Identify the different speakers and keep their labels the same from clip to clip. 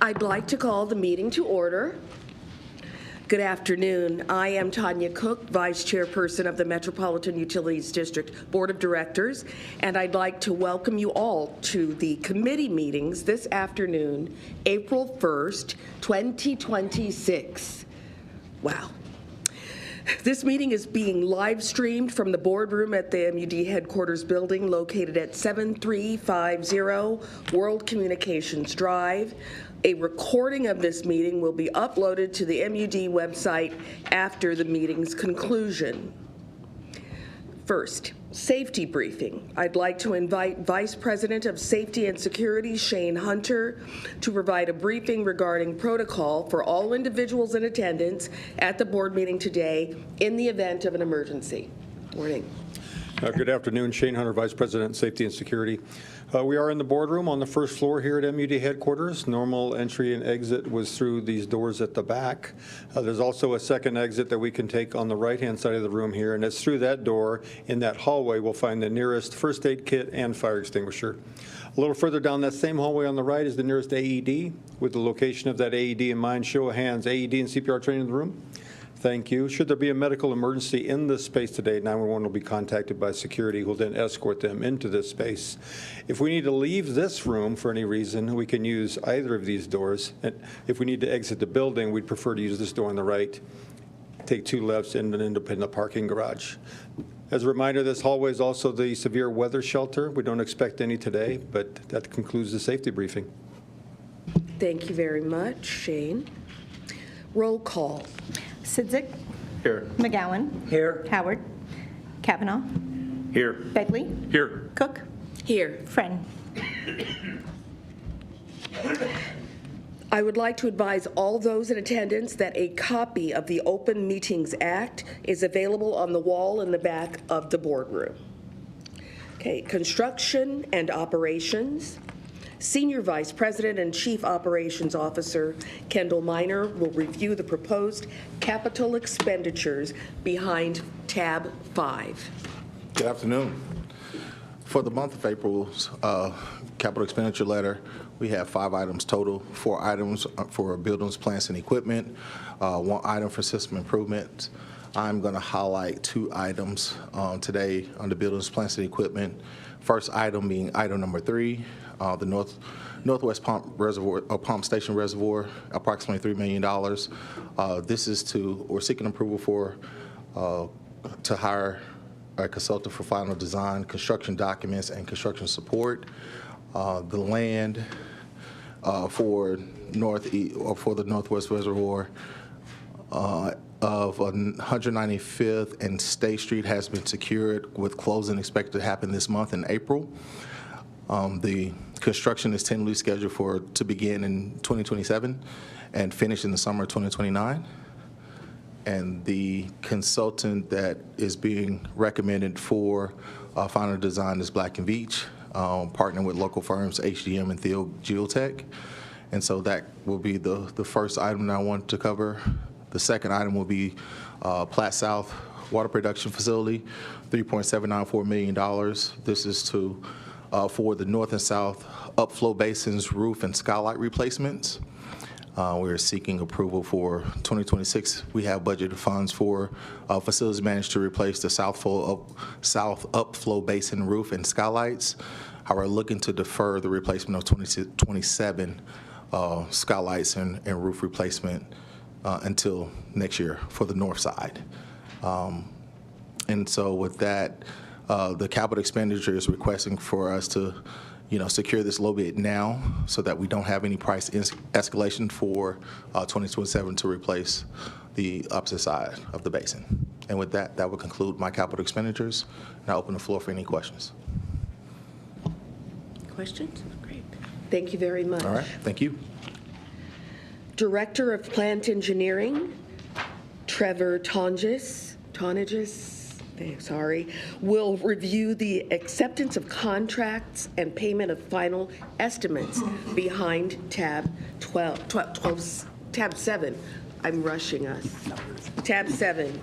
Speaker 1: I'd like to call the meeting to order. Good afternoon. I am Tanya Cook, Vice Chairperson of the Metropolitan Utilities District Board of Directors, and I'd like to welcome you all to the committee meetings this afternoon, April 1st, 2026. Wow. This meeting is being live streamed from the boardroom at the M.U.D headquarters building located at 7350 World Communications Drive. A recording of this meeting will be uploaded to the M.U.D website after the meeting's conclusion. First, safety briefing. I'd like to invite Vice President of Safety and Security, Shane Hunter, to provide a briefing regarding protocol for all individuals in attendance at the board meeting today in the event of an emergency. Morning.
Speaker 2: Good afternoon. Shane Hunter, Vice President, Safety and Security. We are in the boardroom on the first floor here at M.U.D headquarters. Normal entry and exit was through these doors at the back. There's also a second exit that we can take on the right-hand side of the room here, and it's through that door in that hallway we'll find the nearest first aid kit and fire extinguisher. A little further down that same hallway on the right is the nearest AED. With the location of that AED in mind, show of hands, AED and CPR training in the room. Thank you. Should there be a medical emergency in this space today, 911 will be contacted by security, who will then escort them into this space. If we need to leave this room for any reason, we can use either of these doors. And if we need to exit the building, we'd prefer to use this door on the right, take two lefts in an independent parking garage. As a reminder, this hallway is also the severe weather shelter. We don't expect any today, but that concludes the safety briefing.
Speaker 1: Thank you very much, Shane. Roll call.
Speaker 3: Sidzik.
Speaker 4: Here.
Speaker 3: McGowan.
Speaker 4: Here.
Speaker 3: Howard. Kavanaugh.
Speaker 4: Here.
Speaker 3: Begley.
Speaker 4: Here.
Speaker 3: Cook.
Speaker 1: Here.
Speaker 3: Friend.
Speaker 1: I would like to advise all those in attendance that a copy of the Open Meetings Act is available on the wall in the back of the boardroom. Okay, construction and operations. Senior Vice President and Chief Operations Officer Kendall Miner will review the proposed capital expenditures behind tab 5.
Speaker 5: Good afternoon. For the month of April's capital expenditure letter, we have 5 items total, 4 items for buildings, plants, and equipment, 1 item for system improvements. I'm going to highlight 2 items today under buildings, plants, and equipment. First item being item number 3, the Northwest Pump Station Reservoir, approximately $3 million. This is we're seeking approval for to hire a consultant for final design, construction documents, and construction support. The land for the Northwest Reservoir of 195th and State Street has been secured, with closing expected to happen this month in April. The construction is tentatively scheduled to begin in 2027 and finish in the summer of 2029. And the consultant that is being recommended for final design is Black & Veatch, partnering with local firms HDM and Theo Geotech. And so that will be the first item that I want to cover. The second item will be Platte South Water Production Facility, $3.794 million. This is for the north and south upflow basins, roof, and skylight replacements. We're seeking approval for 2026. We have budgeted funds for facilities managed to replace the south upflow basin roof and skylights. However, looking to defer the replacement of 2027 skylights and roof replacement until next year for the north side. And so with that, the capital expenditure is requesting for us to, secure this low bid now so that we don't have any price escalation for 2027 to replace the opposite side of the basin. And with that, that will conclude my capital expenditures. And I open the floor for any questions.
Speaker 1: Questions? Great. Thank you very much.
Speaker 5: All right. Thank you.
Speaker 1: Director of Plant Engineering, Trevor Tonjes, will review the acceptance of contracts and payment of final estimates behind tab 7. I'm rushing us. Tab 7.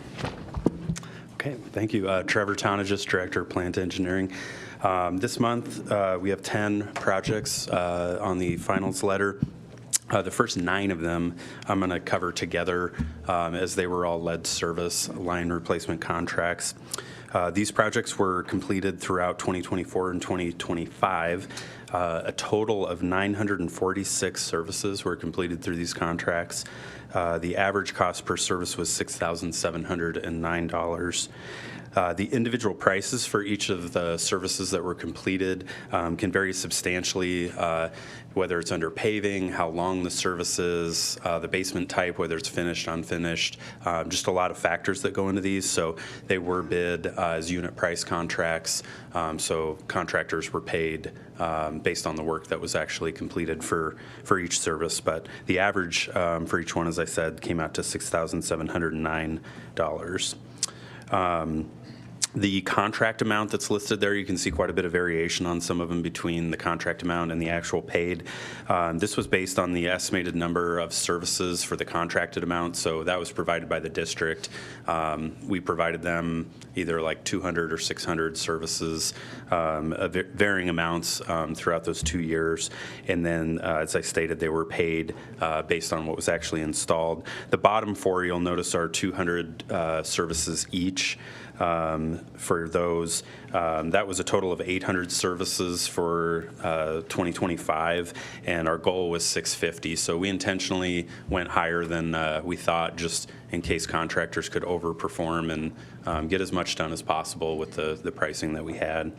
Speaker 6: Okay, thank you. Trevor Tonjes, Director of Plant Engineering. This month, we have 10 projects on the finals letter. The first 9 of them I'm going to cover together as they were all lead service line replacement contracts. These projects were completed throughout 2024 and 2025. A total of 946 services were completed through these contracts. The average cost per service was $6,709. The individual prices for each of the services that were completed can vary substantially, whether it's under paving, how long the service is, the basement type, whether it's finished, unfinished, just a lot of factors that go into these. So they were bid as unit price contracts, so contractors were paid based on the work that was actually completed for each service. But the average for each one, as I said, came out to $6,709. The contract amount that's listed there, you can see quite a bit of variation on some of them between the contract amount and the actual paid. This was based on the estimated number of services for the contracted amount, so that was provided by the district. We provided them either like 200 or 600 services, varying amounts throughout those 2 years. And then, as I stated, they were paid based on what was actually installed. The bottom 4, you'll notice, are 200 services each. For those. That was a total of 800 services for 2025, and our goal was 650. So we intentionally went higher than we thought, just in case contractors could overperform and get as much done as possible with the pricing that we had.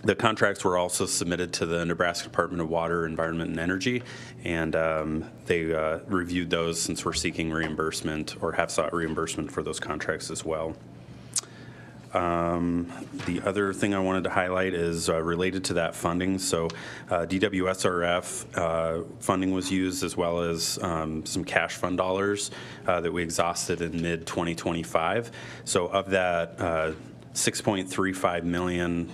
Speaker 6: The contracts were also submitted to the Nebraska Department of Water, Environment, and Energy, and they reviewed those since we're seeking reimbursement or have sought reimbursement for those contracts as well. The other thing I wanted to highlight is related to that funding. So DWSRF funding was used, as well as some cash fund dollars that we exhausted in mid-2025. So of that, $6.35 million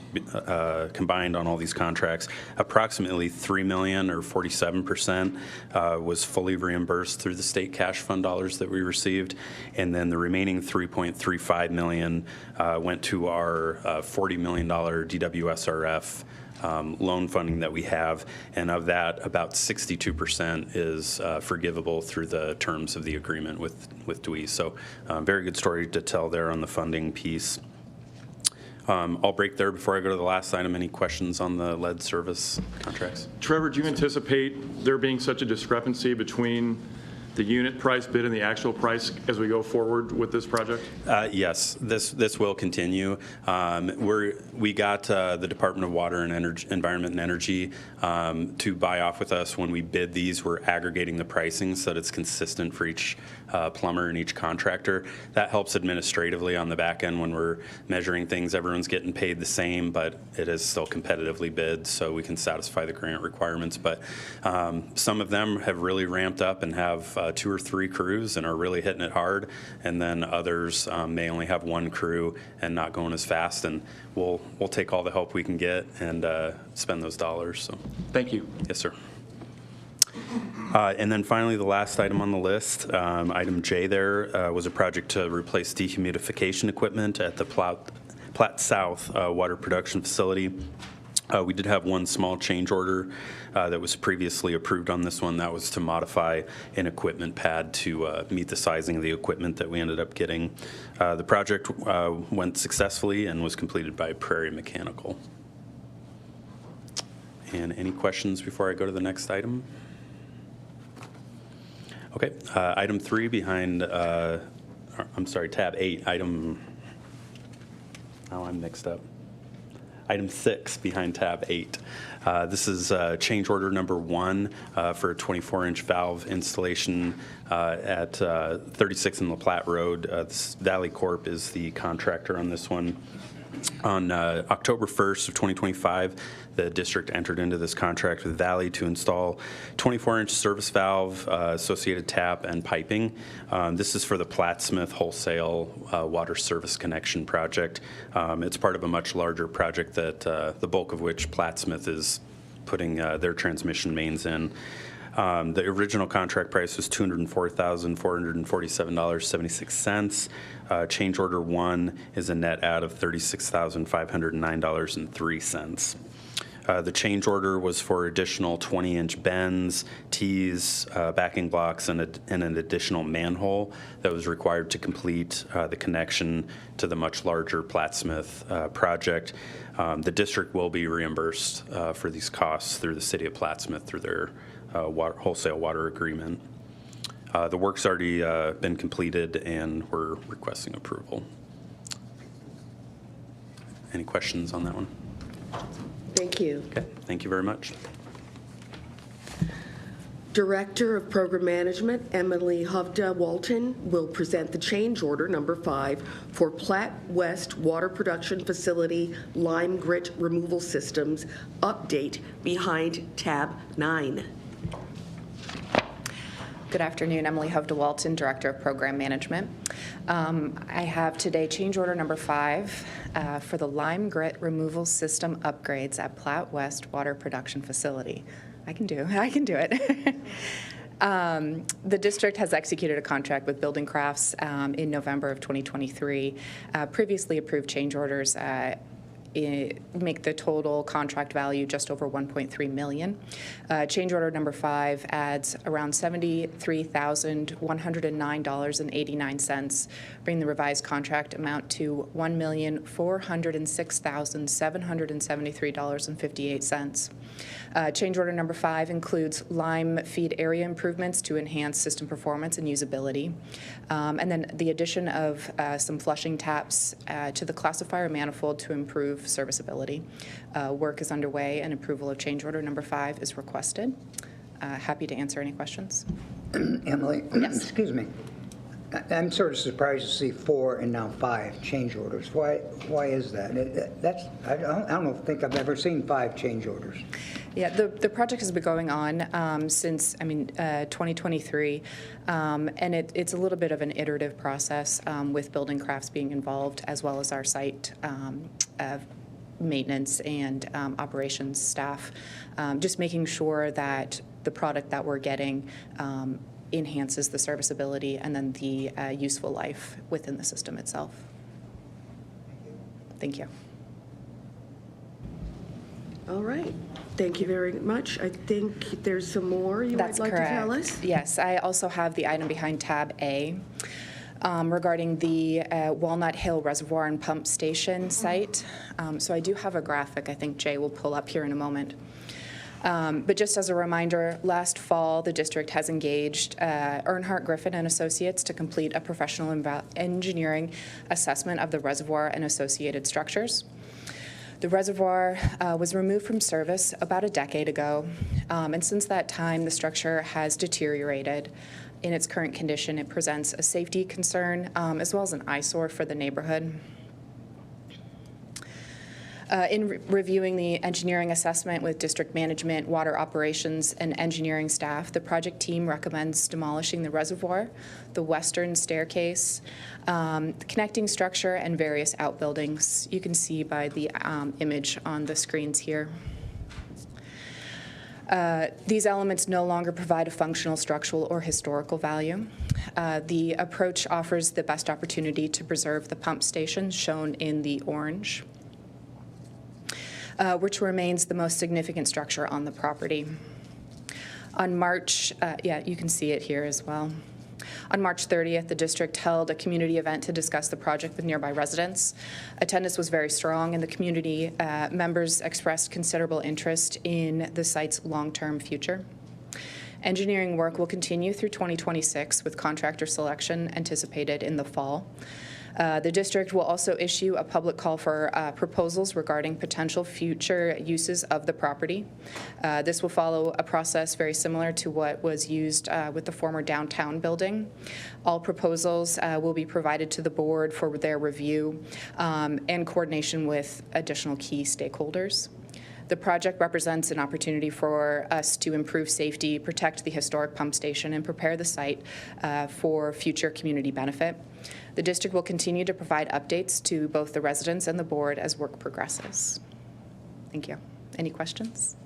Speaker 6: combined on all these contracts. Approximately $3 million, or 47%, was fully reimbursed through the state cash fund dollars that we received, and then the remaining $3.35 million went to our $40 million DWSRF loan funding that we have, and of that, about 62% is forgivable through the terms of the agreement with DWE. So very good story to tell there on the funding piece. I'll break there before I go to the last item. Any questions on the lead service contracts?
Speaker 4: Trevor, do you anticipate there being such a discrepancy between the unit price bid and the actual price as we go forward with this project?
Speaker 6: Yes, this will continue. We got the Department of Water and Environment and Energy to buy off with us when we bid these. We're aggregating the pricing so that it's consistent for each plumber and each contractor. That helps administratively on the back end when we're measuring things. Everyone's getting paid the same, but it is still competitively bid, so we can satisfy the grant requirements. But some of them have really ramped up and have 2 or 3 crews and are really hitting it hard, and then others may only have 1 crew and not going as fast. And we'll take all the help we can get and spend those dollars. So
Speaker 4: Thank you.
Speaker 6: yes, sir. And then finally, the last item on the list, item J there, was a project to replace dehumidification equipment at the Platte South water production facility. We did have one small change order that was previously approved on this one. That was to modify an equipment pad to meet the sizing of the equipment that we ended up getting. The project went successfully and was completed by Prairie Mechanical. And any questions before I go to the next item? Okay, item 3 behind, I'm sorry, tab 8, item, oh, I'm mixed up. Item 6 behind tab 8. This is change order number 1 for a 24-inch valve installation at 36 in La Platte Road. Valley Corp is the contractor on this one. On October 1st of 2025, the district entered into this contract with Valley to install 24-inch service valve, associated tap, and piping. This is for the Plattsmouth Wholesale Water Service Connection Project. It's part of a much larger project that the bulk of which Plattsmouth is putting their transmission mains in. The original contract price was $204,447.76. Change order 1 is a net add of $36,509.03. The change order was for additional 20-inch bends, Ts, backing blocks, and an additional manhole that was required to complete the connection to the much larger Plattsmouth project. The district will be reimbursed for these costs through the city of Plattsmouth through their wholesale water agreement. The work's already been completed, and we're requesting approval. Any questions on that one?
Speaker 1: Thank you.
Speaker 6: Okay, thank you very much.
Speaker 1: Director of Program Management, Emily Hovda-Walton, will present the change order number 5 for Platte West Water Production Facility Lime Grit Removal Systems update behind tab 9.
Speaker 7: Good afternoon, Emily Hovda-Walton, Director of Program Management. I have today change order number 5 for the Lime Grit Removal System upgrades at Platte West Water Production Facility. I can do it. The district has executed a contract with Building Crafts in November of 2023. Previously approved change orders make the total contract value just over $1.3 million. Change order number 5 adds around $73,109.89, bringing the revised contract amount to $1,406,773.58. Change order number 5 includes lime feed area improvements to enhance system performance and usability, and then the addition of some flushing taps to the classifier manifold to improve serviceability. Work is underway, and approval of change order number 5 is requested. Happy to answer any questions.
Speaker 8: Emily,
Speaker 7: Yes.
Speaker 8: excuse me. I'm sort of surprised to see 4 and now 5 change orders. Why is that? I don't think I've ever seen 5 change orders.
Speaker 7: Yeah, the project has been going on since 2023, and it's a little bit of an iterative process with Building Crafts being involved, as well as our site maintenance and operations staff, just making sure that the product that we're getting enhances the serviceability and then the useful life within the system itself. Thank you.
Speaker 1: All right. Thank you very much. I think there's some more you
Speaker 7: That's
Speaker 1: would like
Speaker 7: correct.
Speaker 1: to tell us.
Speaker 7: Yes, I also have the item behind tab A regarding the Walnut Hill Reservoir and Pump Station site. So I do have a graphic I think Jay will pull up here in a moment. But just as a reminder, last fall, the district has engaged Earnhardt Griffin and Associates to complete a professional engineering assessment of the reservoir and associated structures. The reservoir was removed from service about a decade ago, and since that time, the structure has deteriorated. In its current condition, it presents a safety concern as well as an eyesore for the neighborhood. In reviewing the engineering assessment with district management, water operations, and engineering staff, the project team recommends demolishing the reservoir, the western staircase, the connecting structure, and various outbuildings. You can see by the image on the screens here. These elements no longer provide a functional, structural, or historical value. The approach offers the best opportunity to preserve the pump station, shown in the orange, which remains the most significant structure on the property. On March, you can see it here as well. On March 30th, the district held a community event to discuss the project with nearby residents. Attendance was very strong, and the community members expressed considerable interest in the site's long-term future. Engineering work will continue through 2026, with contractor selection anticipated in the fall. The district will also issue a public call for proposals regarding potential future uses of the property. This will follow a process very similar to what was used with the former downtown building. All proposals will be provided to the board for their review and coordination with additional key stakeholders. The project represents an opportunity for us to improve safety, protect the historic pump station, and prepare the site for future community benefit. The district will continue to provide updates to both the residents and the board as work progresses. Thank you. Any questions?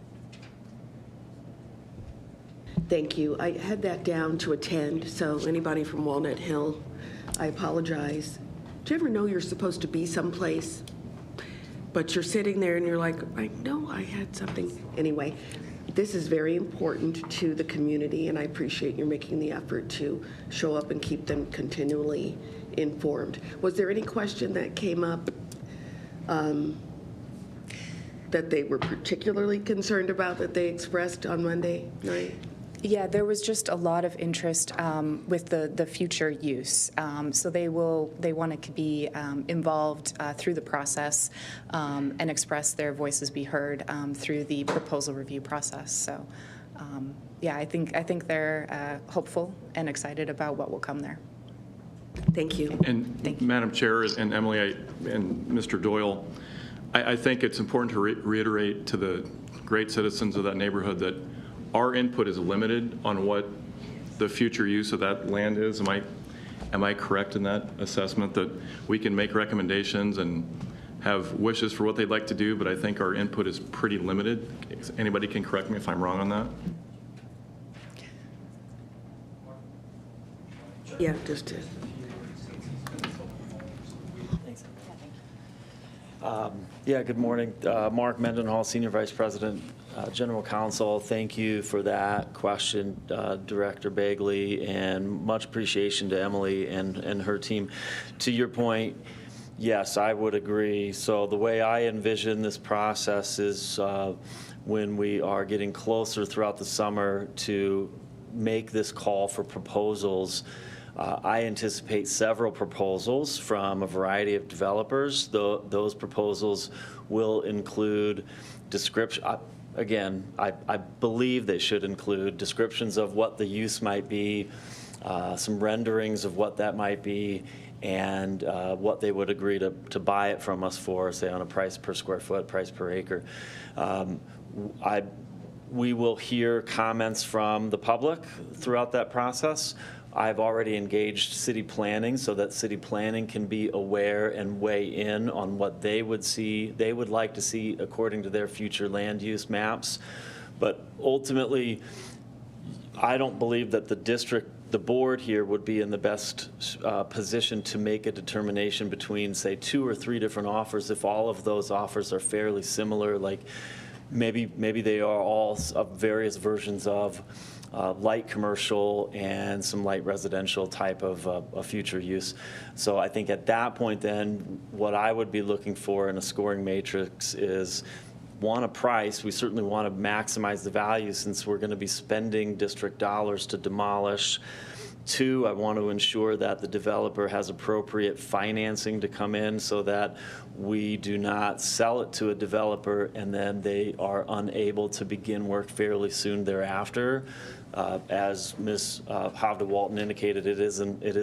Speaker 1: Thank you. I had that down to attend, so anybody from Walnut Hill, I apologize. Do you ever know you're supposed to be someplace but you're sitting there and you're like, I know I had something. Anyway, this is very important to the community, and I appreciate you making the effort to show up and keep them continually informed. Was there any question that came up that they were particularly concerned about that they expressed on Monday night?
Speaker 7: Yeah, there was just a lot of interest with the future use. So they want to be involved through the process and express their voices be heard through the proposal review process. So yeah, I think they're hopeful and excited about what will come there.
Speaker 1: Thank you.
Speaker 4: And Madam Chair and Emily and Mr. Doyle, I think it's important to reiterate to the great citizens of that neighborhood that our input is limited on what the future use of that land is. Am I correct in that assessment, that we can make recommendations and have wishes for what they'd like to do, but I think our input is pretty limited? Anybody can correct me if I'm wrong on that?
Speaker 1: Yeah, just to.
Speaker 9: Yeah, good morning. Mark Mendenhall, Senior Vice President, General Counsel. Thank you for that question, Director Bagley, and much appreciation to Emily and her team. To your point, yes, I would agree. So the way I envision this process is when we are getting closer throughout the summer to make this call for proposals, I anticipate several proposals from a variety of developers. Those proposals will include description. Again, I believe they should include descriptions of what the use might be, some renderings of what that might be, and what they would agree to buy it from us for, say on a price per square foot, price per acre. We will hear comments from the public throughout that process. I've already engaged city planning so that city planning can be aware and weigh in on what they would like to see according to their future land use maps. But ultimately, I don't believe that the board here would be in the best position to make a determination between, say, 2 or 3 different offers if all of those offers are fairly similar, like maybe they are all various versions of light commercial and some light residential type of a future use. So I think at that point then, what I would be looking for in a scoring matrix is, one, a price. We certainly want to maximize the value since we're going to be spending district dollars to demolish. 2, I want to ensure that the developer has appropriate financing to come in so that we do not sell it to a developer and then they are unable to begin work fairly soon thereafter. As Ms. Hovde-Walton indicated, it is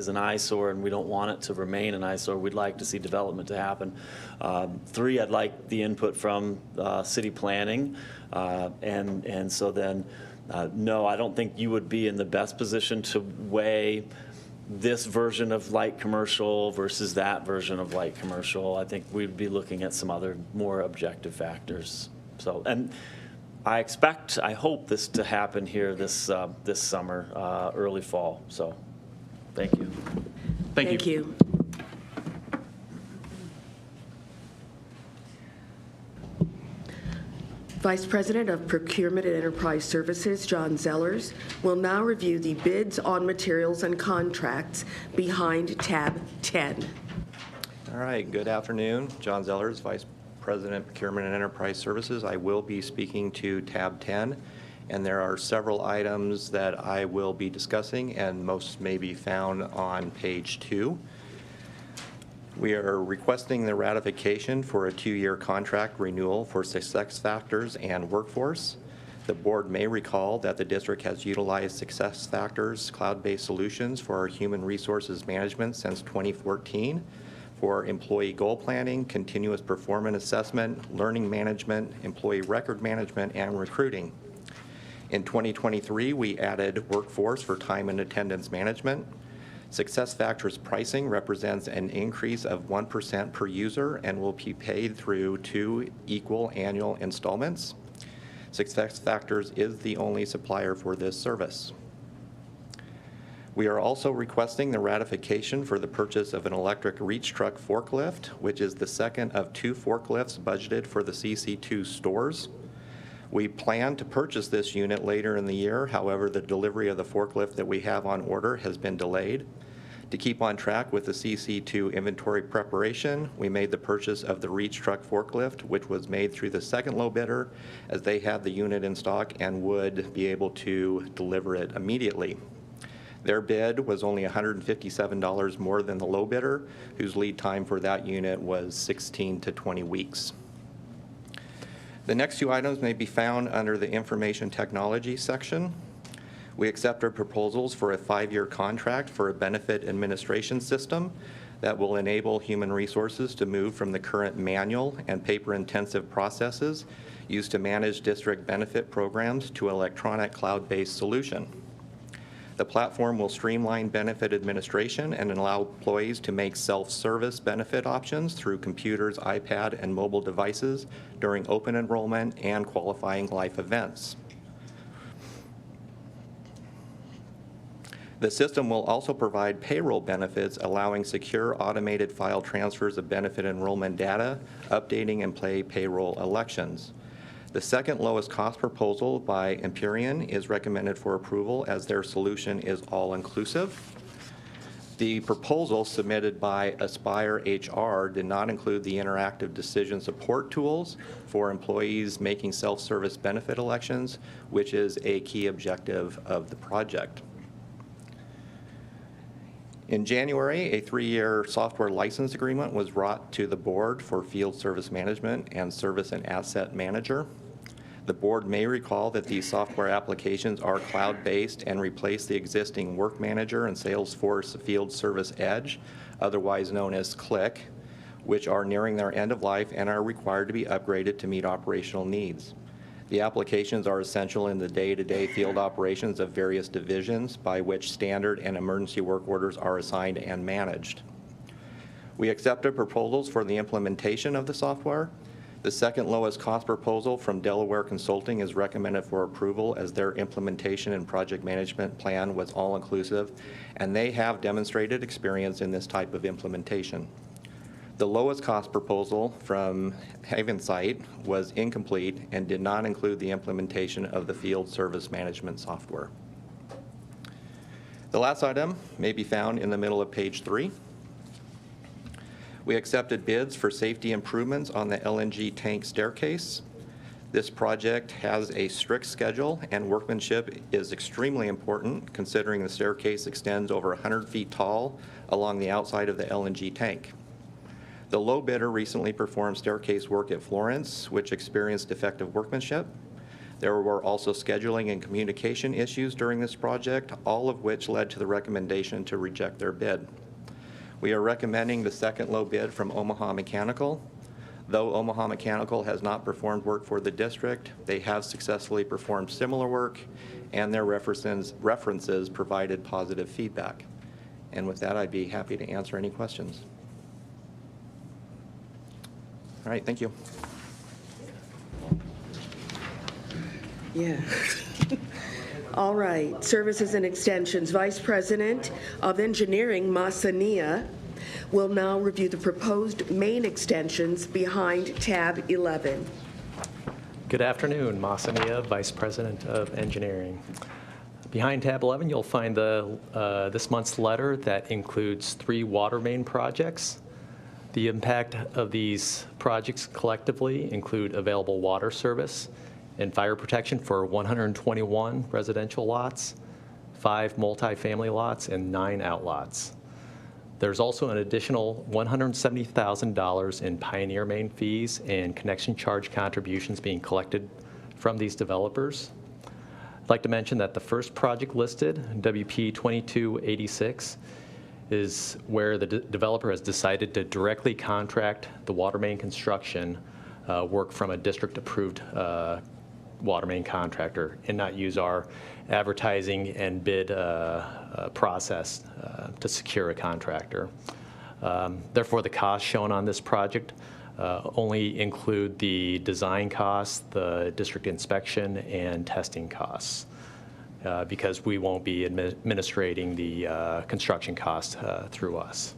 Speaker 9: an eyesore and we don't want it to remain an eyesore. We'd like to see development to happen. 3, I'd like the input from city planning. And so then, no, I don't think you would be in the best position to weigh this version of light commercial versus that version of light commercial. I think we'd be looking at some other more objective factors. So, and I hope this to happen here this summer, early fall. So, thank you.
Speaker 4: Thank you.
Speaker 1: Vice President of Procurement and Enterprise Services, John Zellers, will now review the bids on materials and contracts behind tab 10.
Speaker 10: All right, good afternoon. John Zellers, Vice President, Procurement and Enterprise Services. I will be speaking to tab 10, and there are several items that I will be discussing, and most may be found on page 2. We are requesting the ratification for a 2-year contract renewal for success factors and workforce. The board may recall that the district has utilized success factors cloud-based solutions for our human resources management since 2014 for employee goal planning, continuous performance assessment, learning management, employee record management, and recruiting. In 2023, we added workforce for time and attendance management. Success factors pricing represents an increase of 1% per user and will be paid through 2 equal annual installments. Success factors is the only supplier for this service. We are also requesting the ratification for the purchase of an electric reach truck forklift, which is the second of 2 forklifts budgeted for the CC2 stores. We plan to purchase this unit later in the year. However, the delivery of the forklift that we have on order has been delayed. To keep on track with the CC2 inventory preparation, we made the purchase of the reach truck forklift, which was made through the second low bidder, as they had the unit in stock and would be able to deliver it immediately. Their bid was only $157 more than the low bidder, whose lead time for that unit was 16 to 20 weeks. The next 2 items may be found under the information technology section. We accepted proposals for a 5-year contract for a benefit administration system that will enable human resources to move from the current manual and paper-intensive processes used to manage district benefit programs to an electronic cloud-based solution. The platform will streamline benefit administration and allow employees to make self-service benefit options through computers, iPad, and mobile devices during open enrollment and qualifying life events. The system will also provide payroll benefits, allowing secure automated file transfers of benefit enrollment data, updating and payroll elections. The second lowest cost proposal by Empyrean is recommended for approval as their solution is all-inclusive. The proposal submitted by Aspire HR did not include the interactive decision support tools for employees making self-service benefit elections, which is a key objective of the project. In January, a 3-year software license agreement was brought to the board for field service management and service and asset manager. The board may recall that these software applications are cloud-based and replace the existing Work Manager and Salesforce Field Service Edge, otherwise known as CLIC, which are nearing their end of life and are required to be upgraded to meet operational needs. The applications are essential in the day-to-day field operations of various divisions by which standard and emergency work orders are assigned and managed. We accepted proposals for the implementation of the software. The second lowest cost proposal from Delaware Consulting is recommended for approval as their implementation and project management plan was all-inclusive, and they have demonstrated experience in this type of implementation. The lowest cost proposal from Havensight was incomplete and did not include the implementation of the field service management software. The last item may be found in the middle of page 3. We accepted bids for safety improvements on the LNG tank staircase. This project has a strict schedule, and workmanship is extremely important considering the staircase extends over 100 feet tall along the outside of the LNG tank. The low bidder recently performed staircase work at Florence, which experienced defective workmanship. There were also scheduling and communication issues during this project, all of which led to the recommendation to reject their bid. We are recommending the second low bid from Omaha Mechanical. Though Omaha Mechanical has not performed work for the district, they have successfully performed similar work, and their references provided positive feedback. And with that, I'd be happy to answer any questions. All right, thank you.
Speaker 1: Yeah. All right, Services and Extensions. Vice President of Engineering, Masania, will now review the proposed main extensions behind tab 11.
Speaker 11: Good afternoon, Masania, Vice President of Engineering. Behind tab 11, you'll find this month's letter that includes 3 water main projects. The impact of these projects collectively include available water service and fire protection for 121 residential lots, 5 multifamily lots, and 9 outlots. There's also an additional $170,000 in Pioneer Main fees and connection charge contributions being collected from these developers. I'd like to mention that the first project listed, WP 2286, is where the developer has decided to directly contract the water main construction work from a district-approved water main contractor and not use our advertising and bid process to secure a contractor. Therefore, the costs shown on this project only include the design costs, the district inspection, and testing costs. because we won't be administrating the construction cost through us.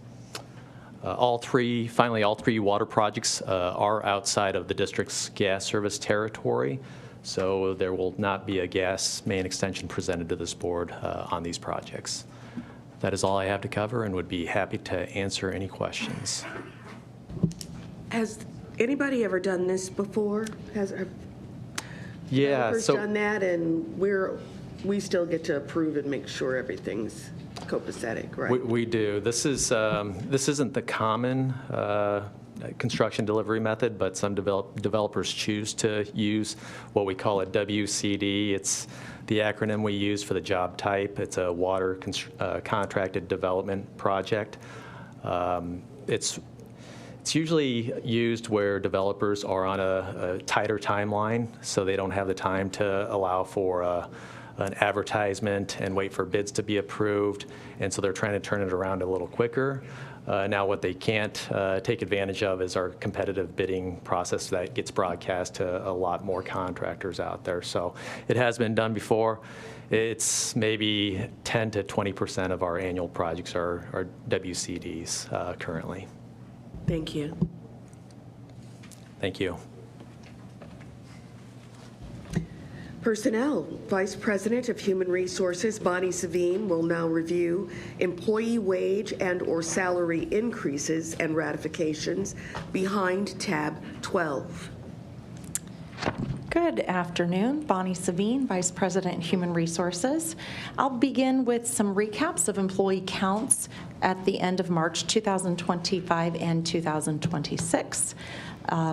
Speaker 11: All three water projects are outside of the district's gas service territory, so there will not be a gas main extension presented to this board on these projects. That is all I have to cover and would be happy to answer any questions.
Speaker 1: Has anybody ever done this before?
Speaker 11: Yeah,
Speaker 1: Developers
Speaker 11: so
Speaker 1: done that, and we still get to approve and make sure everything's copacetic, right?
Speaker 11: we do. This isn't the common construction delivery method, but some developers choose to use what we call a WCD. It's the acronym we use for the job type. It's a water contracted development project. It's usually used where developers are on a tighter timeline, so they don't have the time to allow for an advertisement and wait for bids to be approved, and so they're trying to turn it around a little quicker. Now what they can't take advantage of is our competitive bidding process that gets broadcast to a lot more contractors out there. So it has been done before. It's maybe 10 to 20% of our annual projects are WCDs currently.
Speaker 1: Thank you.
Speaker 11: Thank you.
Speaker 1: Personnel. Vice President of Human Resources, Bonnie Savine, will now review employee wage and/or salary increases and ratifications behind tab 12.
Speaker 12: Good afternoon. Bonnie Savine, Vice President, Human Resources. I'll begin with some recaps of employee counts at the end of March 2025 and 2026.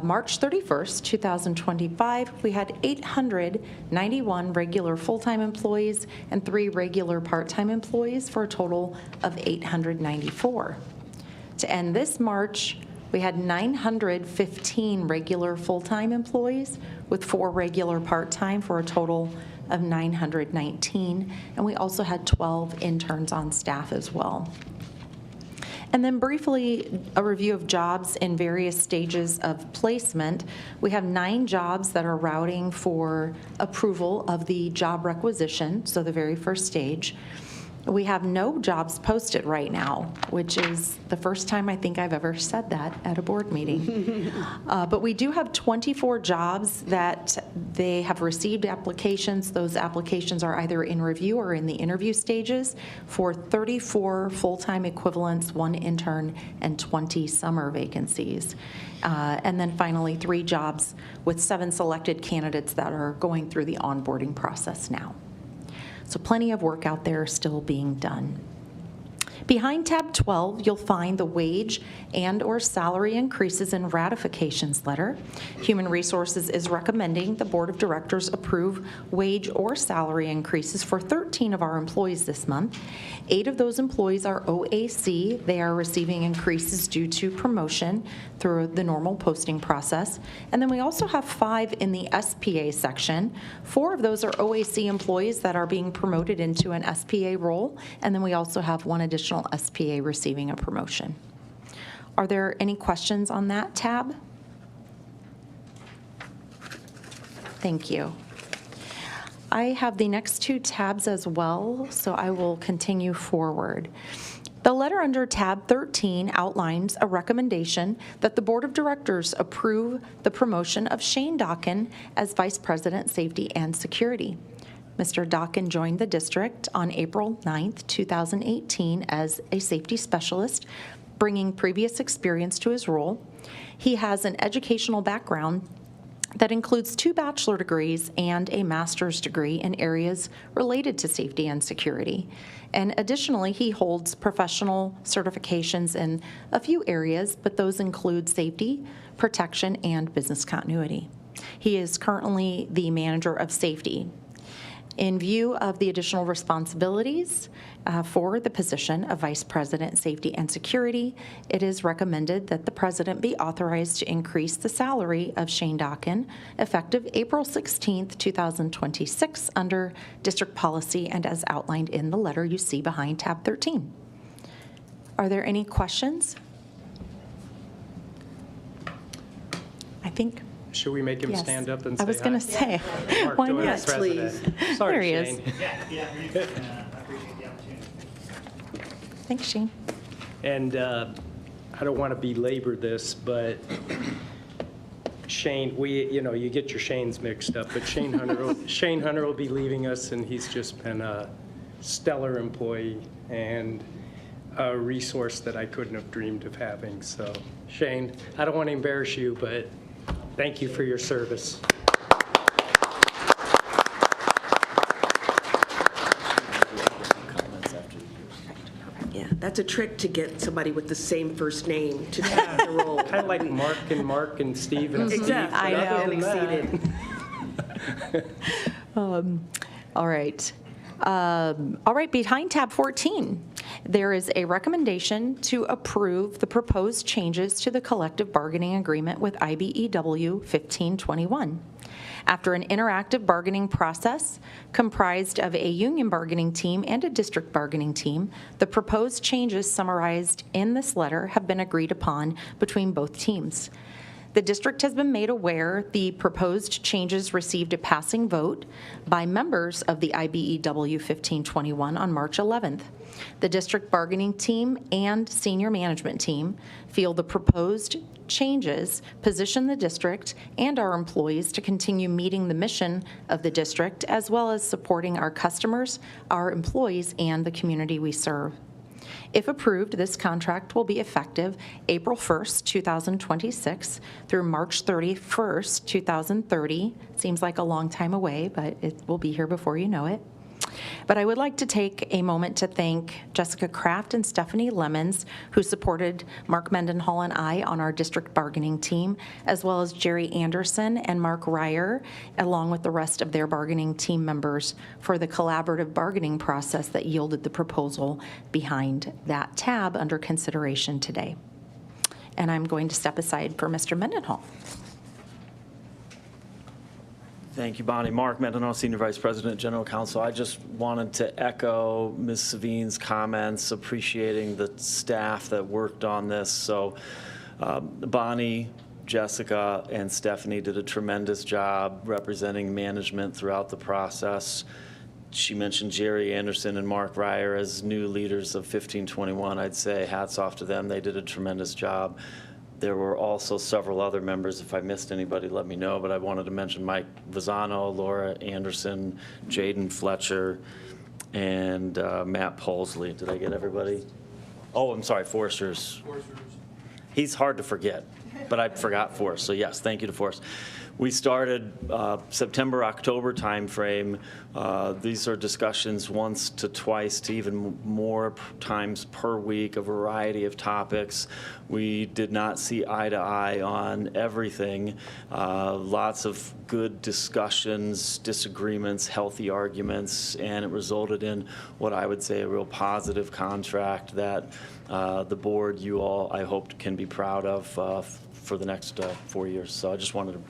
Speaker 12: March 31st, 2025, we had 891 regular full-time employees and 3 regular part-time employees for a total of 894. To end this March, we had 915 regular full-time employees with 4 regular part-time for a total of 919, and we also had 12 interns on staff as well. And then briefly, a review of jobs in various stages of placement. We have 9 jobs that are routing for approval of the job requisition, so the very first stage. We have no jobs posted right now, which is the first time I think I've ever said that at a board meeting. But we do have 24 jobs that they have received applications. Those applications are either in review or in the interview stages for 34 full-time equivalents, 1 intern, and 20 summer vacancies. And then finally, 3 jobs with 7 selected candidates that are going through the onboarding process now. So plenty of work out there still being done. Behind tab 12, you'll find the wage and/or salary increases and ratifications letter. Human Resources is recommending the Board of Directors approve wage or salary increases for 13 of our employees this month. 8 of those employees are OAC. They are receiving increases due to promotion through the normal posting process. And then we also have 5 in the SPA section. 4 of those are OAC employees that are being promoted into an SPA role. And then we also have 1 additional SPA receiving a promotion. Are there any questions on that tab? Thank you. I have the next 2 tabs as well, so I will continue forward. The letter under tab 13 outlines a recommendation that the Board of Directors approve the promotion of Shane Dockin as Vice President, Safety and Security. Mr. Dockin joined the district on April 9th, 2018 as a safety specialist, bringing previous experience to his role. He has an educational background that includes 2 bachelor degrees and a master's degree in areas related to safety and security. And additionally, he holds professional certifications in a few areas, but those include safety, protection, and business continuity. He is currently the manager of safety. In view of the additional responsibilities for the position of Vice President, Safety and Security, it is recommended that the President be authorized to increase the salary of Shane Dockin effective April 16th, 2026 under district policy and as outlined in the letter you see behind tab 13. Are there any questions? I think
Speaker 13: Should we make him
Speaker 12: Yes.
Speaker 13: stand up and say
Speaker 12: I was going to
Speaker 13: hi?
Speaker 12: say,
Speaker 13: Mark
Speaker 12: why
Speaker 13: Doyle,
Speaker 12: not?
Speaker 13: President.
Speaker 12: There
Speaker 13: Sorry,
Speaker 12: he is.
Speaker 13: Shane.
Speaker 14: Yeah, I appreciate the opportunity.
Speaker 12: Thanks, Shane.
Speaker 13: And I don't want to belabor this, but Shane, you get your Shanes mixed up, but Shane Hunter will be leaving us, and he's just been a stellar employee and a resource that I couldn't have dreamed of having. So, Shane, I don't want to embarrass you, but thank you for your service.
Speaker 1: Yeah, that's a trick to get somebody with the same first name to take the role.
Speaker 13: Kind of like Mark and Steve and Steve.
Speaker 1: Exactly.
Speaker 12: I know.
Speaker 1: Getting exceeded.
Speaker 12: All right. All right, behind tab 14, there is a recommendation to approve the proposed changes to the collective bargaining agreement with IBEW 1521. After an interactive bargaining process comprised of a union bargaining team and a district bargaining team, the proposed changes summarized in this letter have been agreed upon between both teams. The district has been made aware the proposed changes received a passing vote by members of the IBEW 1521 on March 11th. The district bargaining team and senior management team feel the proposed changes position the district and our employees to continue meeting the mission of the district, as well as supporting our customers, our employees, and the community we serve. If approved, this contract will be effective April 1st, 2026 through March 31st, 2030. Seems like a long time away, but it will be here before you know it. But I would like to take a moment to thank Jessica Kraft and Stephanie Lemons, who supported Mark Mendenhall and I on our district bargaining team, as well as Jerry Anderson and Mark Ryer, along with the rest of their bargaining team members, for the collaborative bargaining process that yielded the proposal behind that tab under consideration today. And I'm going to step aside for Mr. Mendenhall.
Speaker 9: Thank you, Bonnie. Mark Mendenhall, Senior Vice President, General Counsel. I just wanted to echo Ms. Savine's comments, appreciating the staff that worked on this. So Bonnie, Jessica, and Stephanie did a tremendous job representing management throughout the process. She mentioned Jerry Anderson and Mark Ryer as new leaders of 1521. I'd say hats off to them. They did a tremendous job. There were also several other members. If I missed anybody, let me know. But I wanted to mention Mike Vazano, Laura Anderson, Jaden Fletcher, and Matt Polsley. Did I get everybody? Oh, I'm sorry, Forrester's. He's hard to forget, but I forgot Forrest. So yes, thank you to Forrest. We started September, October timeframe. These are discussions once to twice to even more times per week, a variety of topics. We did not see eye to eye on everything. Lots of good discussions, disagreements, healthy arguments, and it resulted in what I would say a real positive contract that the board, you all, I hope, can be proud of for the next 4 years. So I just wanted to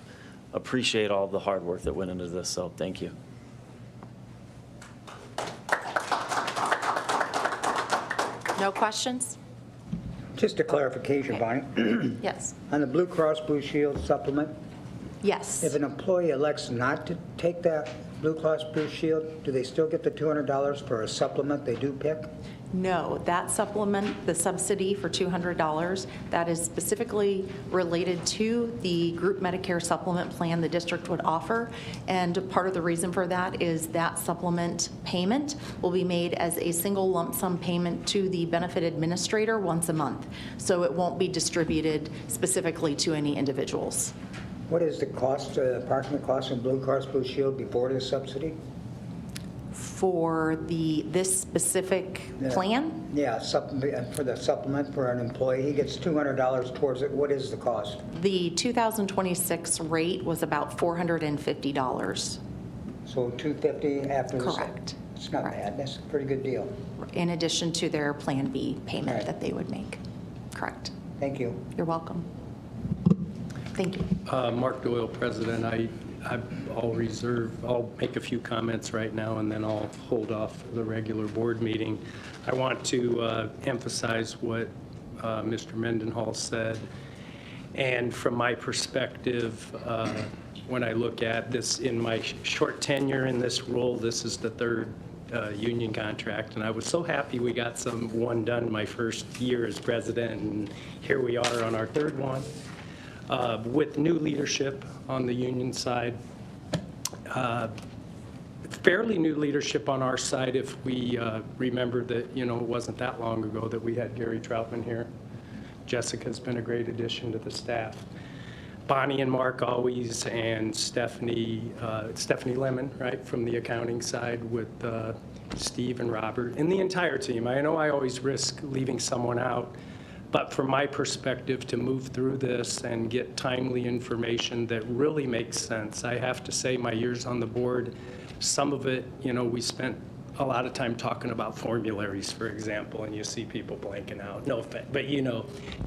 Speaker 9: appreciate all the hard work that went into this, so thank you.
Speaker 12: No questions?
Speaker 8: Just a clarification, Bonnie.
Speaker 12: Yes.
Speaker 8: On the Blue Cross Blue Shield supplement,
Speaker 12: Yes.
Speaker 8: if an employee elects not to take that Blue Cross Blue Shield, do they still get the $200 for a supplement they do pick?
Speaker 12: No, that supplement, the subsidy for $200, that is specifically related to the group Medicare supplement plan the district would offer. And part of the reason for that is that supplement payment will be made as a single lump sum payment to the benefit administrator once a month. So it won't be distributed specifically to any individuals.
Speaker 8: What is the cost, approximate cost of Blue Cross Blue Shield before the subsidy?
Speaker 12: For this specific plan?
Speaker 8: Yeah, for the supplement for an employee, he gets $200 towards it. What is the cost?
Speaker 12: The 2026 rate was about $450.
Speaker 8: So $250 after the...
Speaker 12: Correct.
Speaker 8: It's not bad. That's a pretty good deal.
Speaker 12: In addition to their Plan B payment
Speaker 8: Right.
Speaker 12: that they would make. Correct.
Speaker 8: Thank you.
Speaker 12: You're welcome. Thank you.
Speaker 13: Mark Doyle, President. I'll make a few comments right now, and then I'll hold off for the regular board meeting. I want to emphasize what Mr. Mendenhall said. And from my perspective, when I look at this in my short tenure in this role, this is the third union contract, and I was so happy we got one done my first year as president, and here we are on our third one. With new leadership on the union side, fairly new leadership on our side if we remember that, it wasn't that long ago that we had Gary Troutman here. Jessica's been a great addition to the staff. Bonnie and Mark always, and Stephanie Lemon, right, from the accounting side with Steve and Robert, and the entire team. I know I always risk leaving someone out, but from my perspective, to move through this and get timely information that really makes sense, I have to say my years on the board, some of it, we spent a lot of time talking about formularies, for example, and you see people blanking out. No offense, but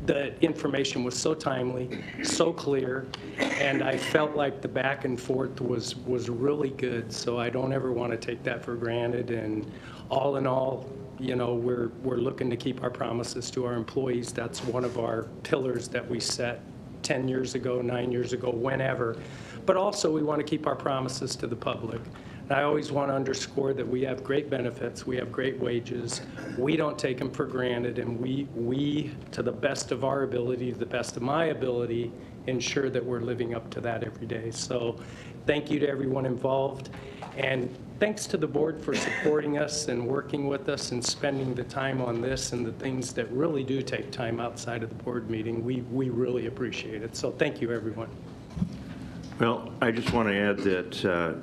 Speaker 13: the information was so timely, so clear, and I felt like the back and forth was really good. So I don't ever want to take that for granted. And all in all, we're looking to keep our promises to our employees. That's one of our pillars that we set 10 years ago, 9 years ago, whenever. But also we want to keep our promises to the public. I always want to underscore that we have great benefits, we have great wages, we don't take them for granted, and we, to the best of our ability, to the best of my ability, ensure that we're living up to that every day. So thank you to everyone involved, and thanks to the board for supporting us and working with us and spending the time on this and the things that really do take time outside of the board meeting. We really appreciate it. So thank you, everyone.
Speaker 15: Well, I just want to add that